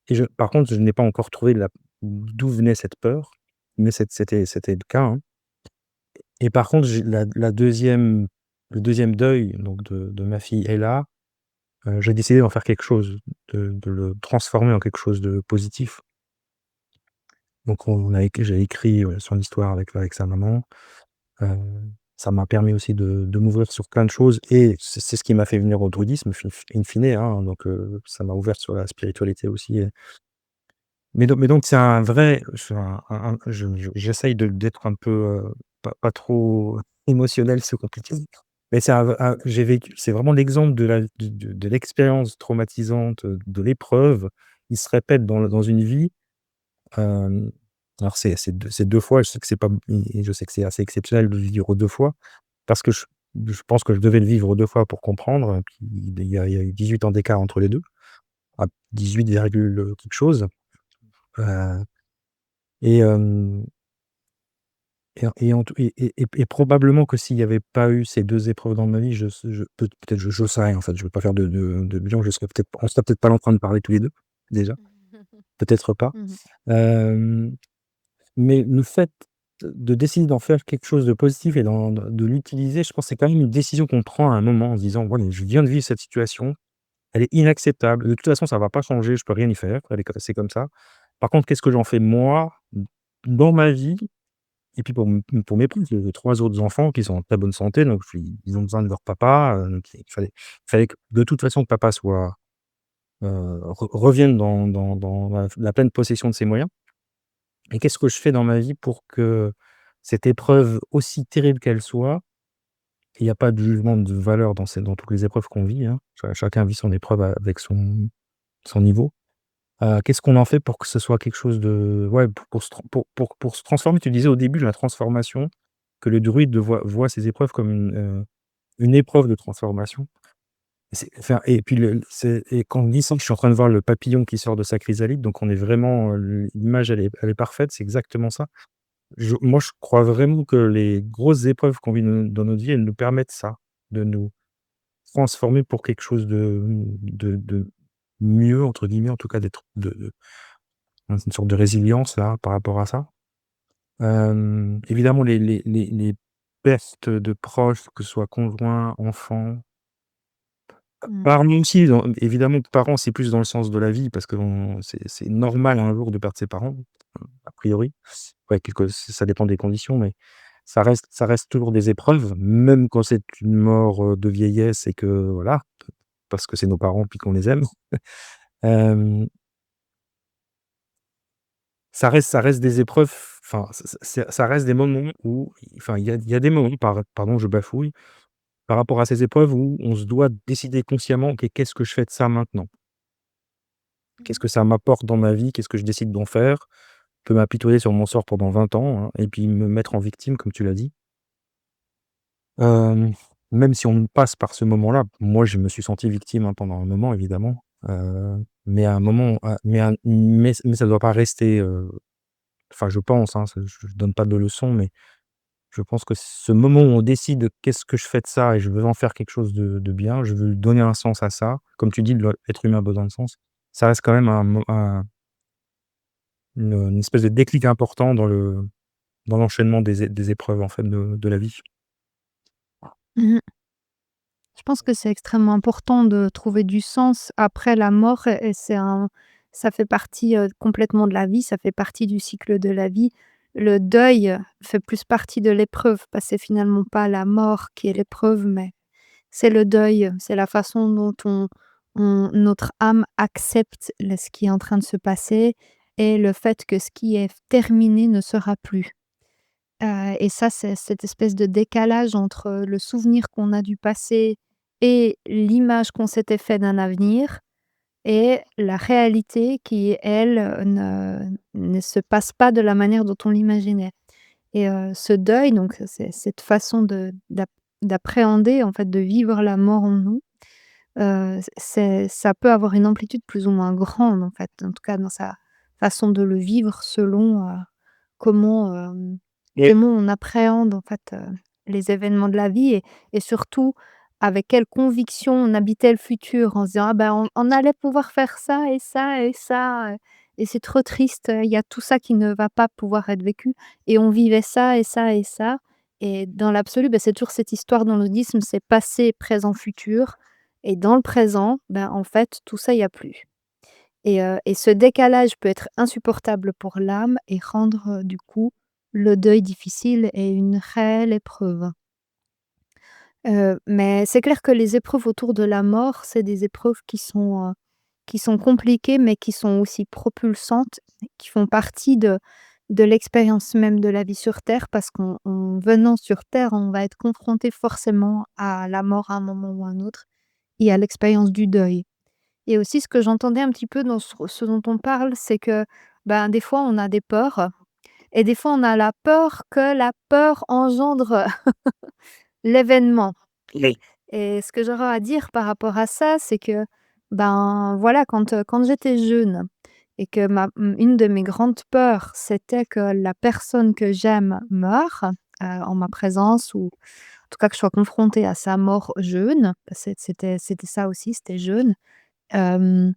Et par contre, je n'ai pas encore trouvé d'où venait cette peur, mais c'était le cas, hein. Et par contre, j'ai la 2e le deuxième deuil donc de ma fille Ella, j'ai décidé d'en faire quelque chose, de le transformer en quelque chose de positif. Donc j'ai écrit, son histoire avec sa maman. Heu, Ça m'a permis aussi de m'ouvrir sur plein de choses et c'est ce qui m'a fait venir au druidisme in fine, hein, donc ça m'a ouvert sur la spiritualité aussi. Mais donc c'est un vrai c'est un j'essaye d'être un peu, pas trop émotionnel, c'est compliqué. Mais c'est vraiment l'exemple de l'expérience traumatisante, de l'épreuve qui se répète dans une vie. Hem, alors c'est 2 fois, je sais que c'est pas et je sais que c'est assez exceptionnel de le vivre 2 fois parce que je pense que je devais le vivre 2 fois pour comprendre, puis il y a eu 18 ans d'écart entre les 2, à 18 virgule quelque chose. Heu et hem et en tout et probablement que s'il y avait pas eu ces 2 épreuves dans ma vie, peut-être je j'en sais rien en fait, je veux pas faire de bilan, on serait peut-être pas là en train de parler tous les 2 déjà, peut-être pas. Mmh. Hem, mais le fait de décider d'en faire quelque chose de positif et de l'utiliser, je pense que c'est quand même une décision qu'on prend à un moment en se disant: «Voilà, je viens de vivre cette situation, elle est inacceptable. De toute façon, ça va pas changer, je peux rien y faire, elle est c'est comme ça. Par contre, qu'est-ce que j'en fais moi, dans ma vie?» Et puis pour mes proches, j'ai 3 autres enfants qui sont en très bonne santé, donc ils ont besoin de leur papa, donc il fallait que de toute façon que papa soit, revienne dans la pleine possession de ses moyens. Et qu'est-ce que je fais dans ma vie pour que cette épreuve, aussi terrible qu'elle soit, il y a pas de jugement de valeur dans toutes les épreuves qu'on vit, hein. Chacun vit son épreuve avec son niveau. Qu'est-ce qu'on en fait pour que ce soit quelque chose de ouais, pour se transformer? Tu disais au début la transformation, que le druide voit ces épreuves comme une épreuve de transformation. Et puis quand on dit ça, je suis en train de voir le papillon qui sort de sa chrysalide, donc on est vraiment, l'image elle est parfaite, c'est exactement ça. Moi, je crois vraiment que les grosses épreuves qu'on vit dans notre vie, elles nous permettent ça, de nous transformer pour quelque chose de «mieux» entre guillemets, en tout cas d'être une sorte de résilience là, par rapport à ça. Évidemment les pertes de proches, que ce soit conjoints, enfants, Mmh. parents aussi, évidemment parents, c'est plus dans le sens de la vie parce que c'est normal un jour de perdre ses parents, a priori. Ouais, ça dépend des conditions, mais ça reste toujours des épreuves, même quand c'est une mort, de vieillesse et que voilà, parce que c'est nos parents puis qu'on les aime. Hem, ça reste des épreuves, enfin, ça reste des moments où enfin, il y a des moments, pardon, je bafouille, par rapport à ces épreuves où on se doit décider consciemment: «OK, qu'est-ce que je fais de ça maintenant? Qu'est-ce que ça m'apporte dans ma vie? Qu'est-ce que je décide d'en faire?» Je peux m'apitoyer sur mon sort pendant 20 ans, hein, et puis me mettre en victime comme tu l'as dit. Hem, Même si on passe par ce moment-là, moi je me suis senti victime, hein, pendant un moment évidemment, mais à un moment, mais ça doit pas rester, enfin je pense, hein, je donne pas de leçons, mais je pense que ce moment où on décide: «Qu'est-ce que je fais de ça?» et je veux en faire quelque chose de bien, je veux donner un sens à ça. Comme tu dis, l'être humain a besoin de sens. Ça reste quand même une espèce de déclic important dans l'enchaînement des épreuves en fait de la vie. Mmh. Je pense que c'est extrêmement important de trouver du sens après la mort et ça fait partie, complètement de la vie, ça fait partie du cycle de la vie. Le deuil fait plus partie de l'épreuve parce que c'est finalement pas la mort qui est l'épreuve, mais c'est le deuil, c'est la façon dont notre âme accepte ce qui est en train de se passer et le fait que ce qui est terminé ne sera plus. Et ça, c'est cette espèce de décalage entre le souvenir qu'on a du passé et l'image qu'on s'était fait d'un avenir et la réalité qui, elle, ne se passe pas de la manière dont on l'imaginait. Et ce deuil, donc c'est cette façon d'appréhender, en fait, de vivre la mort en nous, ça peut avoir une amplitude plus ou moins grande, en fait, en tout cas dans sa façon de le vivre selon, comment, Et comment on appréhende, en fait, les événements de la vie et surtout avec quelle conviction on habitait le futur en se disant: «Ah ben, on allait pouvoir faire ça et ça et ça, et c'est trop triste, il y a tout ça qui ne va pas pouvoir être vécu et on vivait ça et ça et ça» et dans l'absolu, c'est toujours cette histoire dans le bouddhisme, c'est passé, présent, futur et dans le présent, en fait, tout ça, il y a plus et ce décalage peut être insupportable pour l'âme et rendre, du coup, le deuil difficile et une réelle épreuve. Mais c'est clair que les épreuves autour de la mort, c'est des épreuves qui sont compliquées, mais qui sont aussi propulsantes, qui font partie de l'expérience même de la vie sur terre parce qu'en venant sur terre, on va être confronté forcément à la mort à un moment ou à un autre et à l'expérience du deuil. Et aussi ce que j'entendais un petit peu dans ce dont on parle, c'est que, des fois on a des peurs et des fois on a la peur que la peur engendre l'événement. Oui. Et ce que j'aurais à dire par rapport à ça, c'est que, voilà, quand j'étais jeune et que une de mes grandes peurs, c'était que la personne que j'aime meure, en ma présence ou en tout cas que je sois confrontée à sa mort jeune, c'était ça aussi, c'était jeune. Hem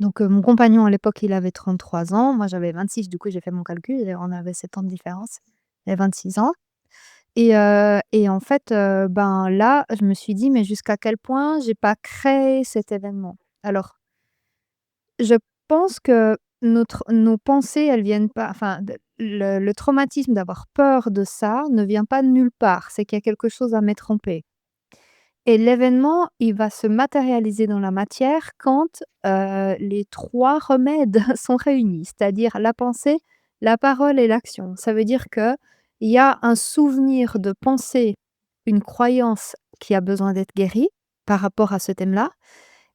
Donc mon compagnon à l'époque, il avait 33 ans, moi j'avais 26, du coup j'ai fait mon calcul et on avait 7 ans de différence. J'avais 26 ans et en fait, ben, là, je me suis dit: «Mais jusqu'à quel point j'ai pas créé cet événement?» Alors, je pense que nos pensées, elles viennent pas enfin de le traumatisme d'avoir peur de ça ne vient pas de nulle part, c'est qu'il y a quelque chose à mettre en paix. Et l'événement, il va se matérialiser dans la matière quand, les 3 remèdes sont réunis, c'est-à-dire la pensée, la parole et l'action. Ça veut dire qu'il y a un souvenir de pensée, une croyance qui a besoin d'être guérie par rapport à ce thème-là.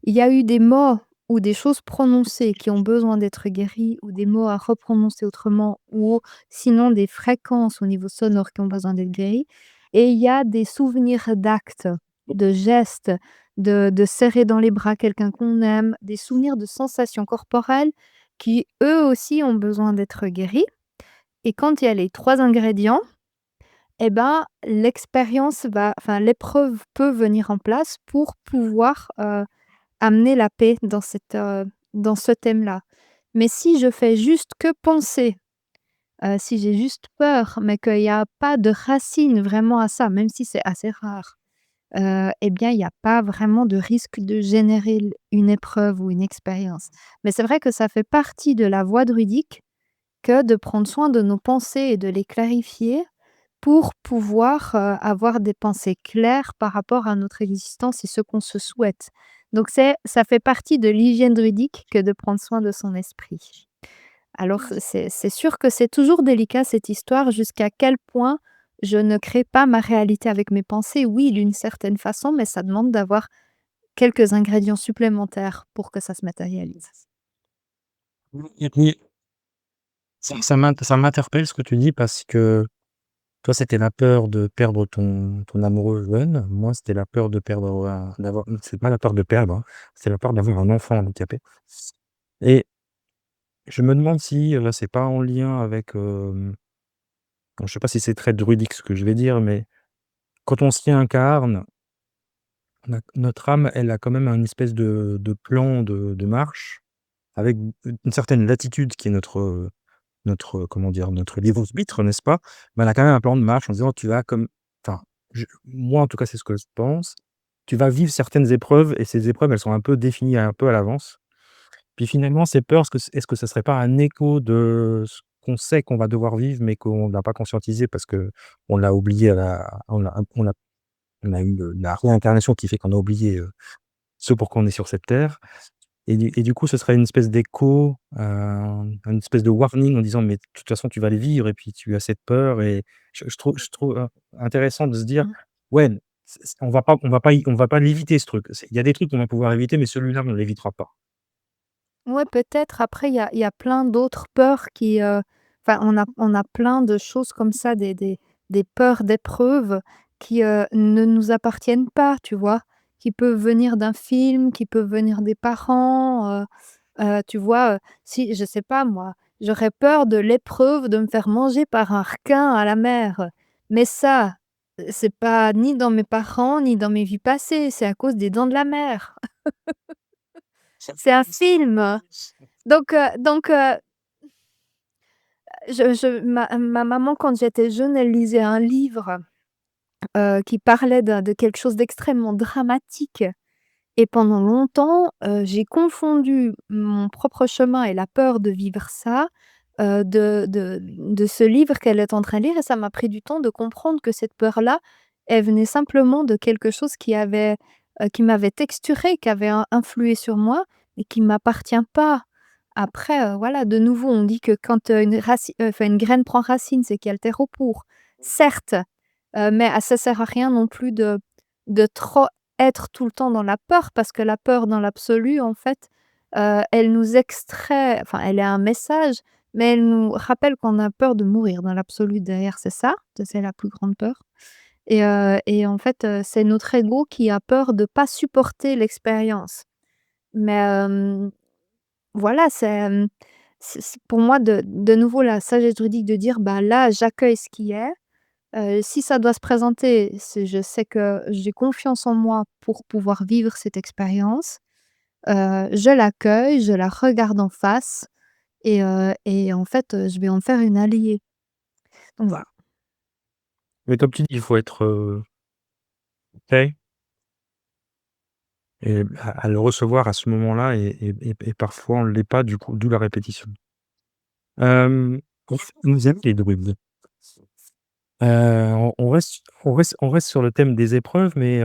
Il y a eu des mots ou des choses prononcées qui ont besoin d'être guéries ou des mots à reprononcer autrement ou sinon des fréquences au niveau sonore qui ont besoin d'être guéries et il y a des souvenirs d'actes, de gestes, de serrer dans les bras quelqu'un qu'on aime, des souvenirs de sensations corporelles qui, eux aussi, ont besoin d'être guéris et quand il y a les 3 ingrédients et ben, l'épreuve peut venir en place pour pouvoir, amener la paix dans ce thème-là. Mais si je fais juste que penser, si j'ai juste peur, mais qu'il y a pas de racine vraiment à ça, même si c'est assez rare, et bien, il y a pas vraiment de risque de générer une épreuve ou une expérience. Mais c'est vrai que ça fait partie de la voie druidique que de prendre soin de nos pensées et de les clarifier pour pouvoir, avoir des pensées claires par rapport à notre existence et ce qu'on se souhaite. Donc ça fait partie de l'hygiène druidique que de prendre soin de son esprit. Alors c'est sûr que c'est toujours délicat cette histoire, jusqu'à quel point je ne crée pas ma réalité avec mes pensées. Oui, d'une certaine façon, mais ça demande d'avoir quelques ingrédients supplémentaires pour que ça se matérialise. Et puis ça m'interpelle ce que tu dis parce que toi, c'était la peur de perdre ton amoureux jeune. Moi, c'était la peur de perdre un d'avoir c'est pas la peur de perdre, hein, c'est la peur d'avoir un enfant handicapé et je me demande si, c'est pas en lien avec, bon, je sais pas si c'est très druidique ce que je vais dire, mais quand on s'y incarne, notre âme, elle a quand même un espèce de plan de marche avec une certaine latitude qui est notre, comment dire? Notre libre arbitre, n'est-ce pas? Mais elle a quand même un plan de marche en disant: «Tu vas comme» enfin, moi, en tout cas, c'est ce que je pense. Tu vas vivre certaines épreuves et ces épreuves, elles sont un peu définies un peu à l'avance. Puis finalement, ces peurs, est-ce que ça serait pas un écho de ce qu'on sait qu'on va devoir vivre, mais qu'on n'a pas conscientisé parce qu'on l'a oublié à la on a eu la réincarnation qui fait qu'on a oublié, ce pour quoi on est sur cette terre et du coup, ce serait une espèce d'écho, une espèce de warning en disant: «Mais de toute façon, tu vas les vivre et puis tu as cette peur» et je trouve, intéressant de se dire: Mmh. «Ouais, on va pas l'éviter ce truc». Il y a des trucs qu'on va pouvoir éviter, mais celui-là, on ne l'évitera pas. Ouais, peut-être. Après, il y a plein d'autres peurs qui, enfin, on a plein de choses comme ça, des peurs d'épreuves qui, ne nous appartiennent pas, tu vois? Qui peuvent venir d'un film, qui peuvent venir des parents, tu vois? Si, je sais pas moi, j'aurais peur de l'épreuve de me faire manger par un requin à la mer. Mais ça, c'est pas ni dans mes parents, ni dans mes vies passées, c'est à cause des Dents de la Mer. C'est un film. Donc, ma maman, quand j'étais jeune, elle lisait un livre, qui parlait de quelque chose d'extrêmement dramatique et pendant longtemps, j'ai confondu mon propre chemin et la peur de vivre ça, de ce livre qu'elle est en train de lire et ça m'a pris du temps de comprendre que cette peur-là, elle venait simplement de quelque chose qui m'avait texturé, qui avait influé sur moi et qui m'appartient pas. Après, voilà, de nouveau, on dit que quand, une graine prend racine, c'est qu'il y a le terreau pour. Certes, mais ça sert à rien non plus de trop être tout le temps dans la peur parce que la peur dans l'absolu, en fait, elle nous extrait enfin, elle est un message, mais elle nous rappelle qu'on a peur de mourir dans l'absolu derrière, c'est la plus grande peur et en fait, c'est notre ego qui a peur de pas supporter l'expérience. Mais voilà, c'est pour moi de nouveau la sagesse druidique de dire: «Bah, là, j'accueille ce qui est». Si ça doit se présenter, je sais que j'ai confiance en moi pour pouvoir vivre cette expérience. je l'accueille, je la regarde en face et en fait, je vais en faire une alliée. Donc voilà. Mais comme tu dis, il faut être, prêt et à le recevoir à ce moment-là et parfois on ne l'est pas, du coup, d'où la répétition. En fait, nous aime les druides. On reste sur le thème des épreuves, mais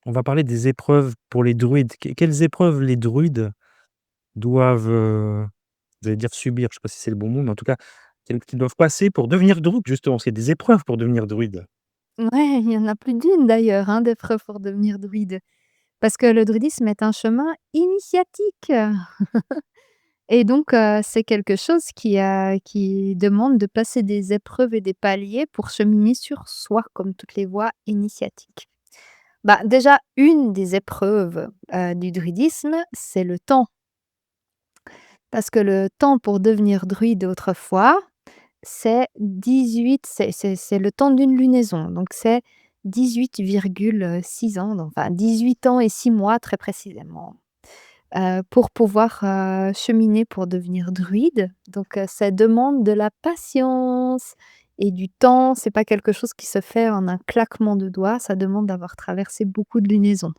on va parler des épreuves pour les druides. Quelles épreuves les druides doivent, j'allais dire subir, je sais pas si c'est le bon mot, mais en tout cas, quelles qu'ils doivent passer pour devenir druides justement? C'est des épreuves pour devenir druide. Ouais, il y en a plus d'une d'ailleurs, hein, d'épreuves pour devenir druide. Parce que le druidisme est un chemin initiatique. Et donc c'est quelque chose qui demande de passer des épreuves et des paliers pour cheminer sur soi, comme toutes les voies initiatiques. Bah, déjà, une des épreuves, du druidisme, c'est le temps. Parce que le temps pour devenir druide autrefois, c'est 18, c'est le temps d'une lunaison, donc c'est 18,6 ans, donc enfin 18 ans et 6 mois très précisément, pour pouvoir, cheminer pour devenir druide. Donc ça demande de la patience et du temps. C'est pas quelque chose qui se fait en un claquement de doigts, ça demande d'avoir traversé beaucoup de lunaisons.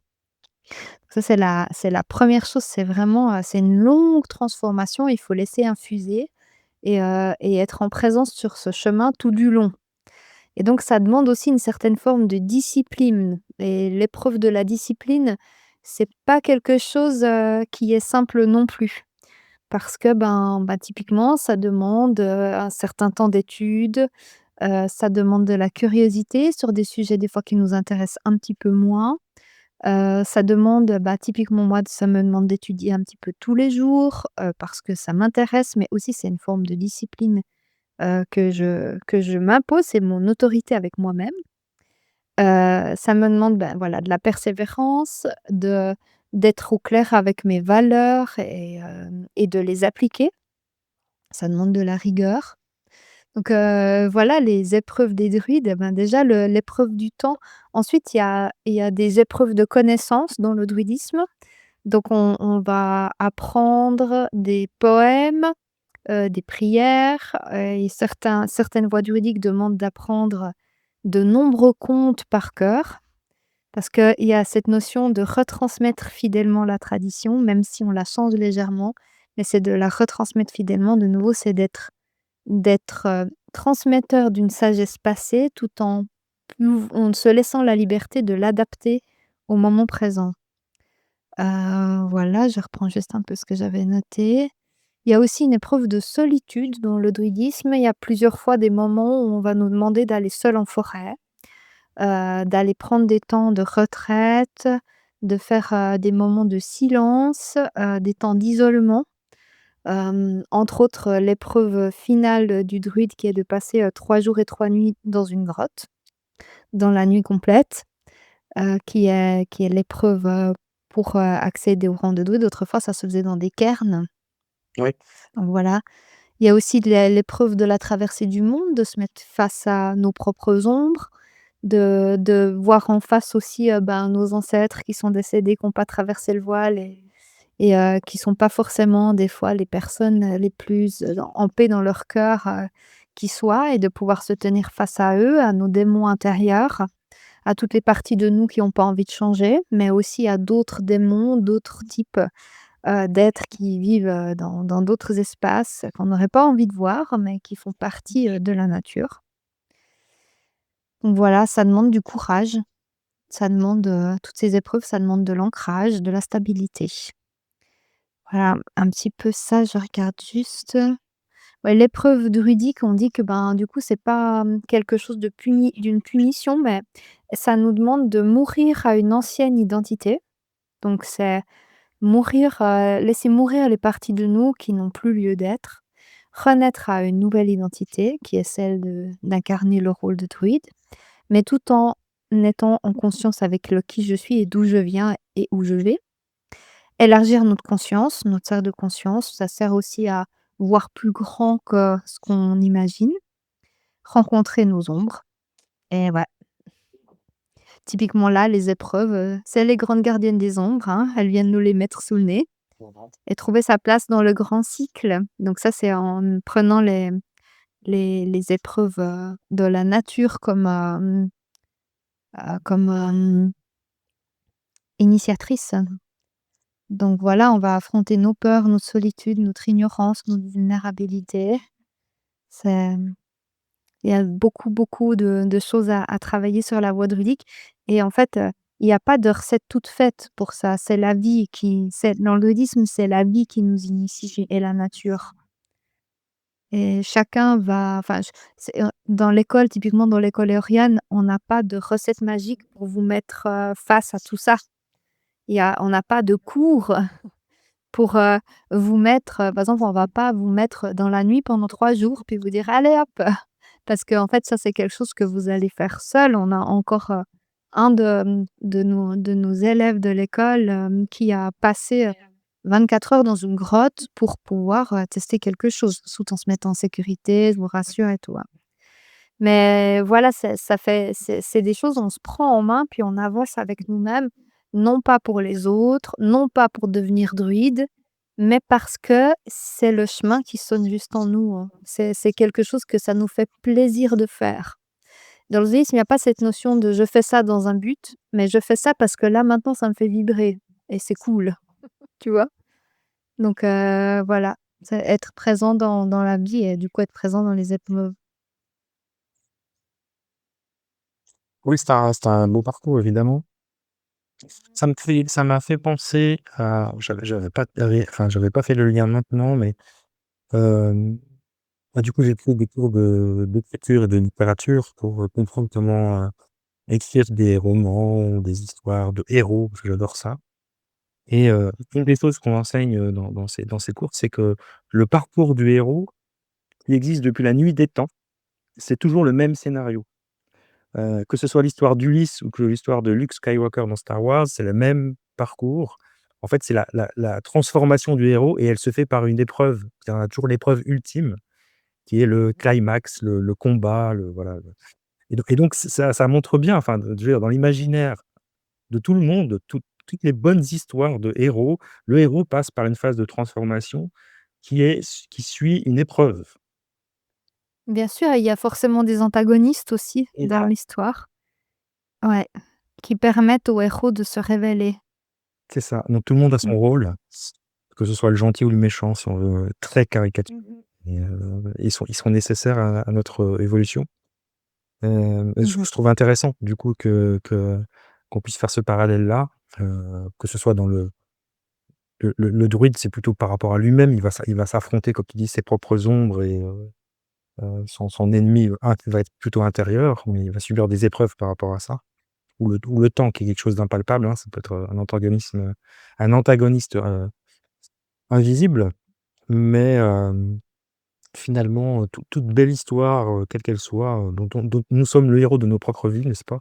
Ça, c'est la première chose, c'est vraiment, c'est une longue transformation, il faut laisser infuser et être en présence sur ce chemin tout du long. Et donc ça demande aussi une certaine forme de discipline et l'épreuve de la discipline, c'est pas quelque chose, qui est simple non plus. Parce que, typiquement, ça demande, un certain temps d'étude, ça demande de la curiosité sur des sujets des fois qui nous intéressent un petit peu moins. Ça demande, typiquement moi, ça me demande d'étudier un petit peu tous les jours, parce que ça m'intéresse, mais aussi c'est une forme de discipline, que je m'impose, c'est mon autorité avec moi-même. Ça me demande, voilà, de la persévérance, d'être au clair avec mes valeurs et de les appliquer. Ça demande de la rigueur. Donc voilà les épreuves des druides, déjà l'épreuve du temps. Ensuite, il y a des épreuves de connaissances dans le druidisme. Donc on va apprendre des poèmes, des prières, et certaines voies juridiques demandent d'apprendre de nombreux contes par cœur, parce qu'il y a cette notion de retransmettre fidèlement la tradition, même si on la change légèrement, mais c'est de la retransmettre fidèlement. De nouveau, c'est d'être, transmetteur d'une sagesse passée, tout en se laissant la liberté de l'adapter au moment présent. Voilà, je reprends juste un peu ce que j'avais noté. Il y a aussi une épreuve de solitude dans le druidisme. Il y a plusieurs fois des moments où on va nous demander d'aller seul en forêt, d'aller prendre des temps de retraite, de faire, des moments de silence, des temps d'isolement. Entre autres, l'épreuve finale du druide qui est de passer, 3 jours et 3 nuits dans une grotte, dans la nuit complète, qui est l'épreuve, pour, accéder au rang de druide. Autrefois, ça se faisait dans des cairns. Oui. Donc voilà. Il y a aussi l'épreuve de la traversée du monde, de se mettre face à nos propres ombres, de voir en face aussi, nos ancêtres qui sont décédés, qui ont pas traversé le voile et qui sont pas forcément des fois les personnes, les plus, en paix dans leur cœur, qui soient, et de pouvoir se tenir face à eux, à nos démons intérieurs, à toutes les parties de nous qui ont pas envie de changer, mais aussi à d'autres démons, d'autres types, d'êtres qui vivent, dans d'autres espaces qu'on n'aurait pas envie de voir, mais qui font partie, de la nature. Donc voilà, ça demande du courage, ça demande, toutes ces épreuves, ça demande de l'ancrage, de la stabilité. Voilà, un petit peu ça, je regarde juste. Ouais, l'épreuve druidique, on dit que, du coup, c'est pas, quelque chose d'une punition, mais ça nous demande de mourir à une ancienne identité. Donc c'est mourir, laisser mourir les parties de nous qui n'ont plus lieu d'être, renaître à une nouvelle identité qui est celle d'incarner le rôle de druide, mais tout en étant en conscience avec le qui je suis et d'où je viens et où je vais. Élargir notre conscience, notre cercle de conscience, ça sert aussi à voir plus grand que ce qu'on imagine, rencontrer nos ombres et ouais. typiquement là, les épreuves, c'est les grandes gardiennes des ombres, hein, elles viennent nous les mettre sous le nez et trouver sa place dans le grand cycle. Donc ça, c'est en prenant les épreuves, de la nature comme initiatrices. Donc voilà, on va affronter nos peurs, notre solitude, notre ignorance, notre vulnérabilité. C'est Il y a beaucoup, beaucoup de choses à travailler sur la voie druidique et en fait, il y a pas de recette toute faite pour ça. C'est la vie c'est dans le druidisme, c'est la vie qui nous initie et la nature et chacun va enfin, dans l'école, typiquement dans l'école éolienne, on n'a pas de recette magique pour vous mettre, face à tout ça. On n'a pas de cours pour, vous mettre, par exemple, on va pas vous mettre dans la nuit pendant 3 jours puis vous dire: «Allez hop!» parce qu'en fait, ça, c'est quelque chose que vous allez faire seul. On a encore, un de nos élèves de l'école, qui a passé, 24 heures dans une grotte pour pouvoir, tester quelque chose, tout en se mettant en sécurité, je vous rassure et tout, hein. Mais voilà, c'est des choses, on se prend en main, puis on avance avec nous-mêmes, non pas pour les autres, non pas pour devenir druide, mais parce que c'est le chemin qui sonne juste en nous, hein. C'est quelque chose que ça nous fait plaisir de faire. Dans le bouddhisme, il y a pas cette notion de: «Je fais ça dans un but», mais «Je fais ça parce que là, maintenant, ça me fait vibrer et c'est cool», tu vois? Donc voilà, c'est être présent dans la vie et du coup être présent dans les épreuves. Oui, c'est un beau parcours évidemment. Ça m'a fait penser à j'avais pas fait le lien maintenant, mais, hem, du coup, j'ai pris des cours d'écriture et de littérature pour, comprendre comment, écrire des romans, des histoires de héros, parce que j'adore ça et une des choses qu'on enseigne, dans ces cours, c'est que le parcours du héros, il existe depuis la nuit des temps. C'est toujours le même scénario. Que ce soit l'histoire d'Ulysse ou que l'histoire de Luke Skywalker dans Star Wars, c'est le même parcours. En fait, c'est la transformation du héros et elle se fait par une épreuve. Il y a toujours l'épreuve ultime qui est le climax, le combat, le voilà, le et donc ça montre bien, enfin, je veux dire dans l'imaginaire de tout le monde, toutes les bonnes histoires de héros, le héros passe par une phase de transformation qui suit une épreuve Bien sûr, il y a forcément des antagonistes aussi et dans là l'histoire. Ouais, qui permettent au héros de se révéler. c'est ça, donc tout le monde a Mmh. son rôle, que ce soit le gentil ou le méchant si on veut très caricaturer. Mmh. Et ils sont nécessaires à notre, évolution. Et je Mmh. je trouve intéressant du coup qu'on puisse faire ce parallèle-là, que ce soit dans le druide, c'est plutôt par rapport à lui-même, il va s'affronter, comme tu dis, ses propres ombres et son ennemi, va être plutôt intérieur, mais il va subir des épreuves par rapport à ça. Ou le temps qui est quelque chose d'impalpable, hein, ça peut être, un antagoniste, invisible, mais finalement, toute belle histoire, quelle qu'elle soit, dont nous sommes le héros de nos propres vies, n'est-ce pas?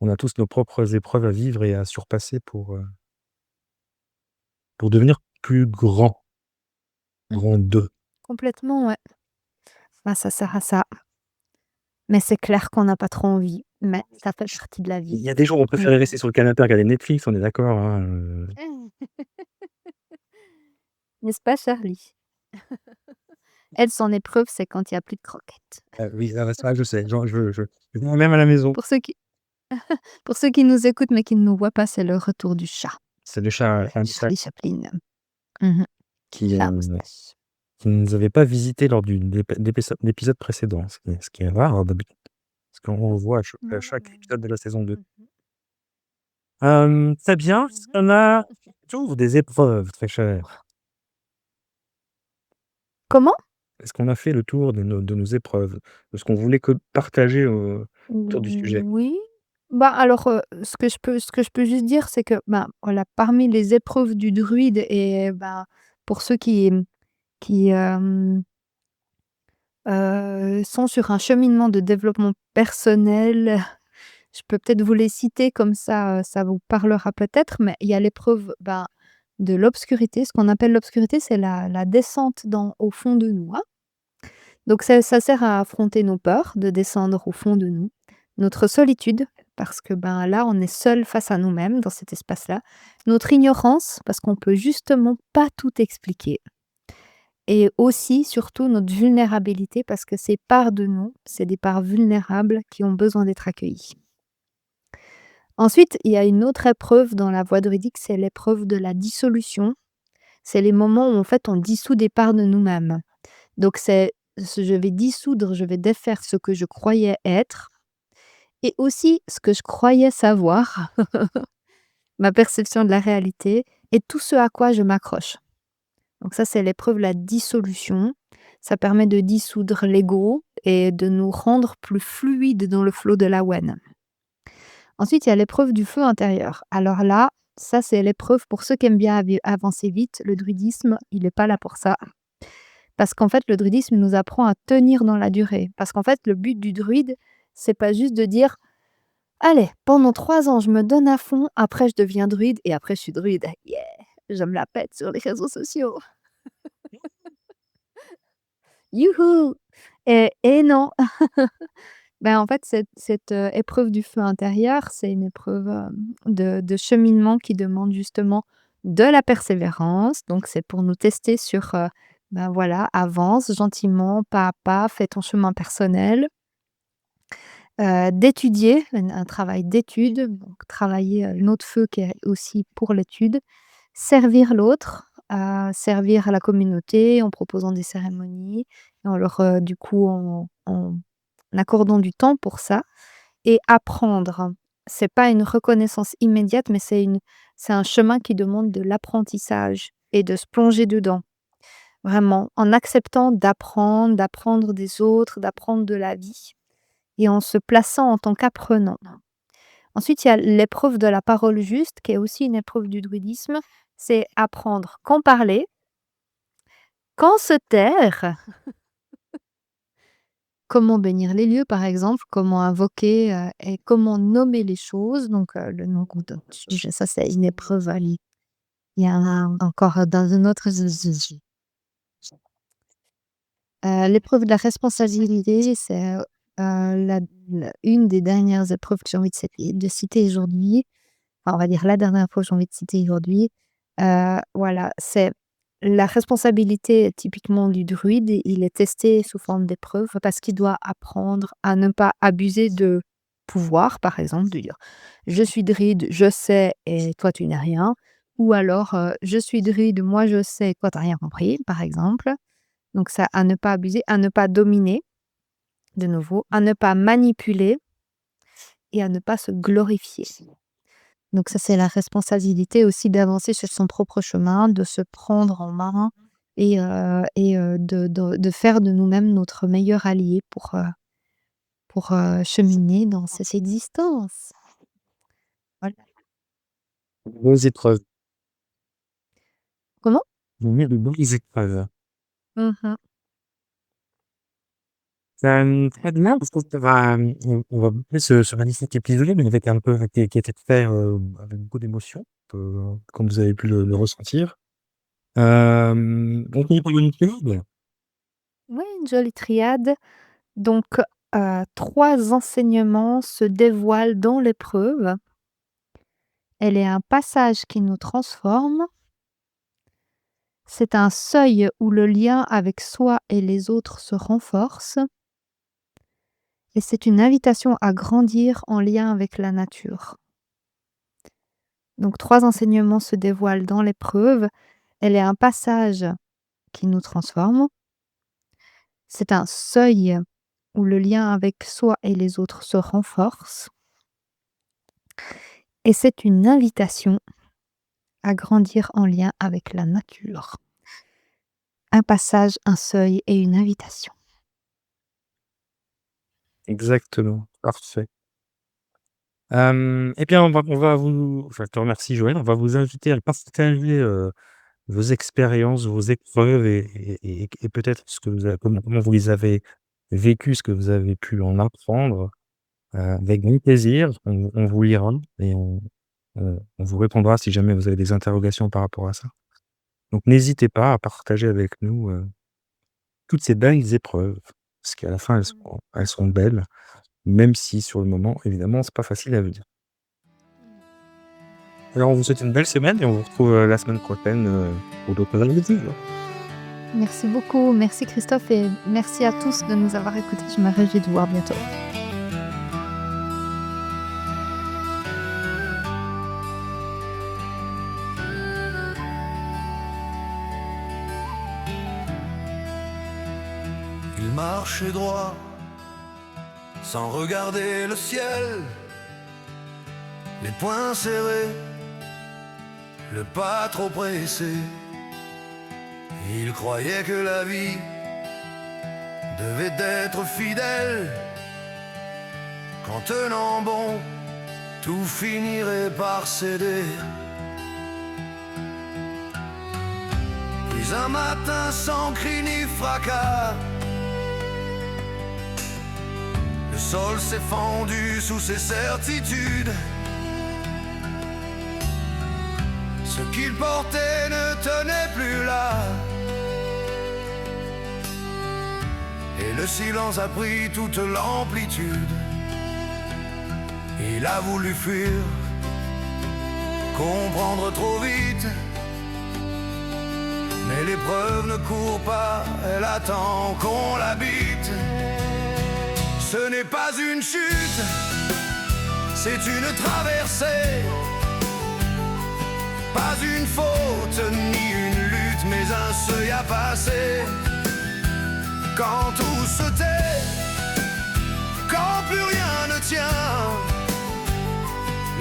On a tous nos propres épreuves à vivre et à surpasser pour devenir plus grand, Mmh. grand 2. Complètement, ouais. Bah, ça sert à ça. Mais c'est clair qu'on n'a pas trop envie, mais ça fait partie de la Il vie. y a des jours où on Mmh. préférait rester sur le canapé à regarder Netflix, on est d'accord, hein, N'est-ce pas, Charlie? Elle, son épreuve, c'est quand il y a plus de croquettes. oui, ça je sais, genre je même à la maison, Pour ceux qui pour ceux qui nous écoutent, mais qui ne nous voient pas, c'est le retour du chat. c'est le chat, un chat Charlie Chaplin. Mmh. qui, Chat à moustache. qui ne nous avait pas visité lors d'épisode précédent, ce qui est rare, d'habitude, parce qu'on le voit à chaque épisode de la saison 2. Mmh. Très bien, Mmh mh. on a toujours des épreuves, très chère. Comment? Est-ce qu'on a fait le tour de nos épreuves? De ce qu'on voulait que partager, autour du sujet? Oui. Bah, alors, ce que je peux juste dire, c'est que, ben, voilà, parmi les épreuves du druide et bah, pour ceux qui, sont sur un cheminement de développement personnel, je peux peut-être vous les citer comme ça vous parlera peut-être, mais il y a l'épreuve, ben, de l'obscurité. Ce qu'on appelle l'obscurité, c'est la descente au fond de nous, hein. Donc ça sert à affronter nos peurs, de descendre au fond de nous, notre solitude. parce que, ben, là, on est seul face à nous-mêmes dans cet espace-là. Notre ignorance, parce qu'on peut justement pas tout expliquer et aussi, surtout, notre vulnérabilité parce que ces parts de nous, c'est des parts vulnérables qui ont besoin d'être accueillies. Ensuite, il y a une autre épreuve dans la voie druidique, c'est l'épreuve de la dissolution. C'est les moments où, en fait, on dissout des parts de nous-mêmes. Donc je vais dissoudre, je vais défaire ce que je croyais être et aussi ce que je croyais savoir, ma perception de la réalité et tout ce à quoi je m'accroche. Donc ça, c'est l'épreuve de la dissolution. Ça permet de dissoudre l'ego et de nous rendre plus fluides dans le flot de la Wen. Ensuite, il y a l'épreuve du feu intérieur. Alors là, ça, c'est l'épreuve pour ceux qui aiment bien avancer vite. Le druidisme, il n'est pas là pour ça. Parce qu'en fait, le druidisme nous apprend à tenir dans la durée. Parce qu'en fait, le but du druide, c'est pas juste de dire: «Allez, pendant 3 ans, je me donne à fond, après je deviens druide et après je suis druide. Yeah! Je me la pète sur les réseaux sociaux. Youhou!» Et non! Ben, en fait, cette épreuve du feu intérieur, c'est une épreuve, de cheminement qui demande justement de la persévérance. Donc c'est pour nous tester sur, ben, voilà, avance gentiment, pas à pas, fais ton chemin personnel. D'étudier, un travail d'étude, donc travailler, notre feu qui est aussi pour l'étude. Servir l'autre, servir la communauté en proposant des cérémonies, en leur, du coup, en accordant du temps pour ça et apprendre. C'est pas une reconnaissance immédiate, mais c'est un chemin qui demande de l'apprentissage et de se plonger dedans. Vraiment, en acceptant d'apprendre des autres, d'apprendre de la vie et en se plaçant en tant qu'apprenant. Ensuite, il y a l'épreuve de la parole juste, qui est aussi une épreuve du druidisme. C'est apprendre quand parler, quand se taire, comment bénir les lieux, par exemple, comment invoquer et comment nommer les choses. Donc, le nom qu'on donne. Ça, c'est une épreuve. Il y a encore dans un autre. L'épreuve de la responsabilité, c'est une des dernières épreuves que j'ai envie de citer aujourd'hui. Enfin, on va dire la dernière fois que j'ai envie de citer aujourd'hui. Voilà, c'est la responsabilité typiquement du druide, il est testé sous forme d'épreuve parce qu'il doit apprendre à ne pas abuser de pouvoir, par exemple, de dire: «Je suis druide, je sais et toi tu n'es rien» ou alors, «Je suis druide, moi je sais, toi tu as rien compris», par exemple. Donc ça, à ne pas abuser, à ne pas dominer, de nouveau, à ne pas manipuler et à ne pas se glorifier. Donc ça, c'est la responsabilité aussi d'avancer sur son propre chemin, de se prendre en main et de faire de nous-mêmes notre meilleur allié pour, cheminer dans cette existence. Voilà. Vos épreuves, Comment? vos de bonnes épreuves. Mmh. Très bien, parce qu'on va, on va boucler ce magnifique épisode, mais avec un peu qui était fait, avec beaucoup d'émotion, comme vous avez pu le ressentir. On finit par une triade. Ouais, une jolie triade. Donc, 3 enseignements se dévoilent dans l'épreuve. Elle est un passage qui nous transforme. C'est un seuil où le lien avec soi et les autres se renforce et c'est une invitation à grandir en lien avec la nature. Donc 3 enseignements se dévoilent dans l'épreuve. Elle est un passage qui nous transforme. C'est un seuil où le lien avec soi et les autres se renforce et c'est une invitation à grandir en lien avec la nature. Un passage, un seuil et une invitation. Exactement, parfait. Eh bien, je te remercie Joël, on va vous inviter à partager, vos expériences, vos épreuves et peut-être ce que vous avez comment vous les avez vécues, ce que vous avez pu en apprendre, avec grand plaisir. On vous lira et on vous répondra si jamais vous avez des interrogations par rapport à ça. Donc n'hésitez pas à partager avec nous, toutes ces belles épreuves, parce qu'à la fin elles sont belles même si sur le moment, évidemment, c'est pas facile à vivre. Alors on vous souhaite une belle semaine et on vous retrouve, la semaine prochaine, pour d'autres initiatives. Merci beaucoup, merci Christophe et merci à tous de nous avoir écoutés. Je me réjouis de vous voir bientôt. Il marchait droit, sans regarder le ciel, les poings serrés, le pas trop pressé. Il croyait que la vie devait être fidèle, qu'en tenant bon, tout finirait par céder. Puis un matin sans cri ni fracas, le sol s'est fendu sous ses certitudes. Ce qu'il portait ne tenait plus là, et le silence a pris toute l'amplitude. Il a voulu fuir, comprendre trop vite, mais l'épreuve ne court pas, elle attend qu'on l'habite. Ce n'est pas une chute, c'est une traversée. Pas une faute ni une lutte, mais un seuil à passer. Quand tout se tait, quand plus rien ne tient,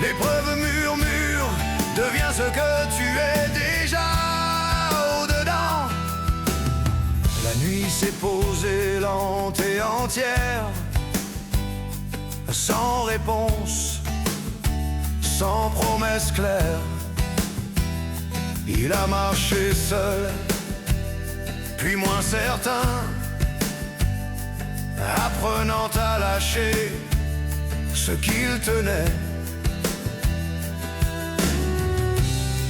l'épreuve murmure, devient ce que tu es déjà au-dedans. La nuit s'est posée lente et entière, sans réponse, sans promesse claire. Il a marché seul, puis moins certain, apprenant à lâcher ce qu'il tenait.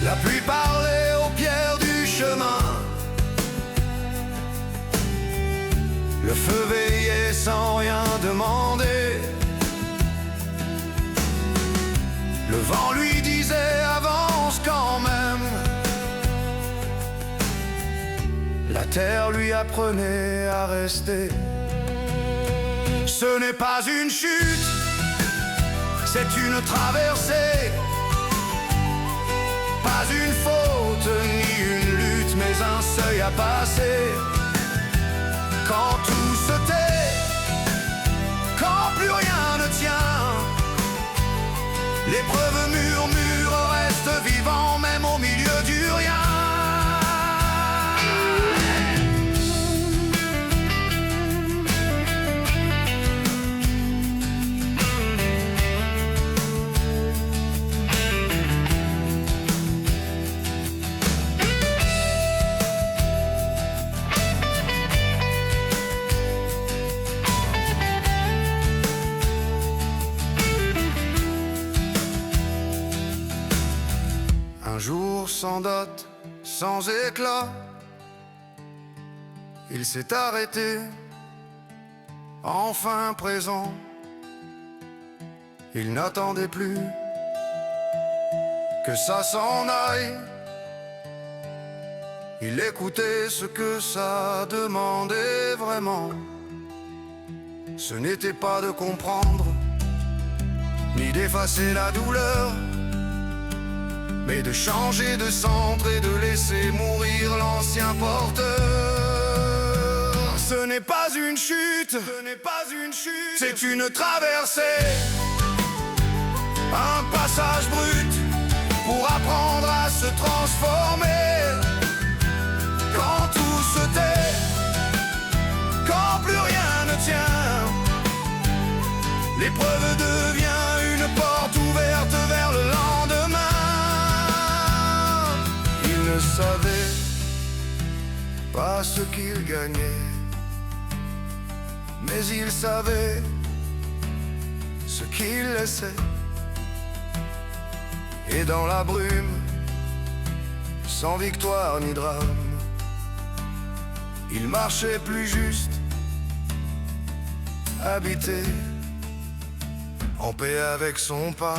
La pluie parlait aux pierres du chemin, le feu veillait sans rien demander. Le vent lui disait avance quand même. La terre lui apprenait à rester. Ce n'est pas une chute, c'est une traversée. Pas une faute ni une lutte, mais un seuil à passer. Quand tout se tait, quand plus rien ne tient, l'épreuve murmure, reste vivant même au milieu du rien. Un jour sans date, sans éclat, il s'est arrêté, enfin présent. Il n'attendait plus que ça s'en aille. Il écoutait ce que ça demandait vraiment. Ce n'était pas de comprendre, ni d'effacer la douleur, mais de changer de centre et de laisser mourir l'ancien porteur. Ce n'est pas une chute, ce n'est pas une chute, c'est une traversée, un passage brut pour apprendre à se transformer. Quand tout se tait, quand plus rien ne tient, l'épreuve devient une porte ouverte vers le lendemain. Il ne savait pas ce qu'il gagnait, mais il savait ce qu'il laissait. Et dans la brume, sans victoire ni drame, il marchait plus juste, habité en paix avec son pas.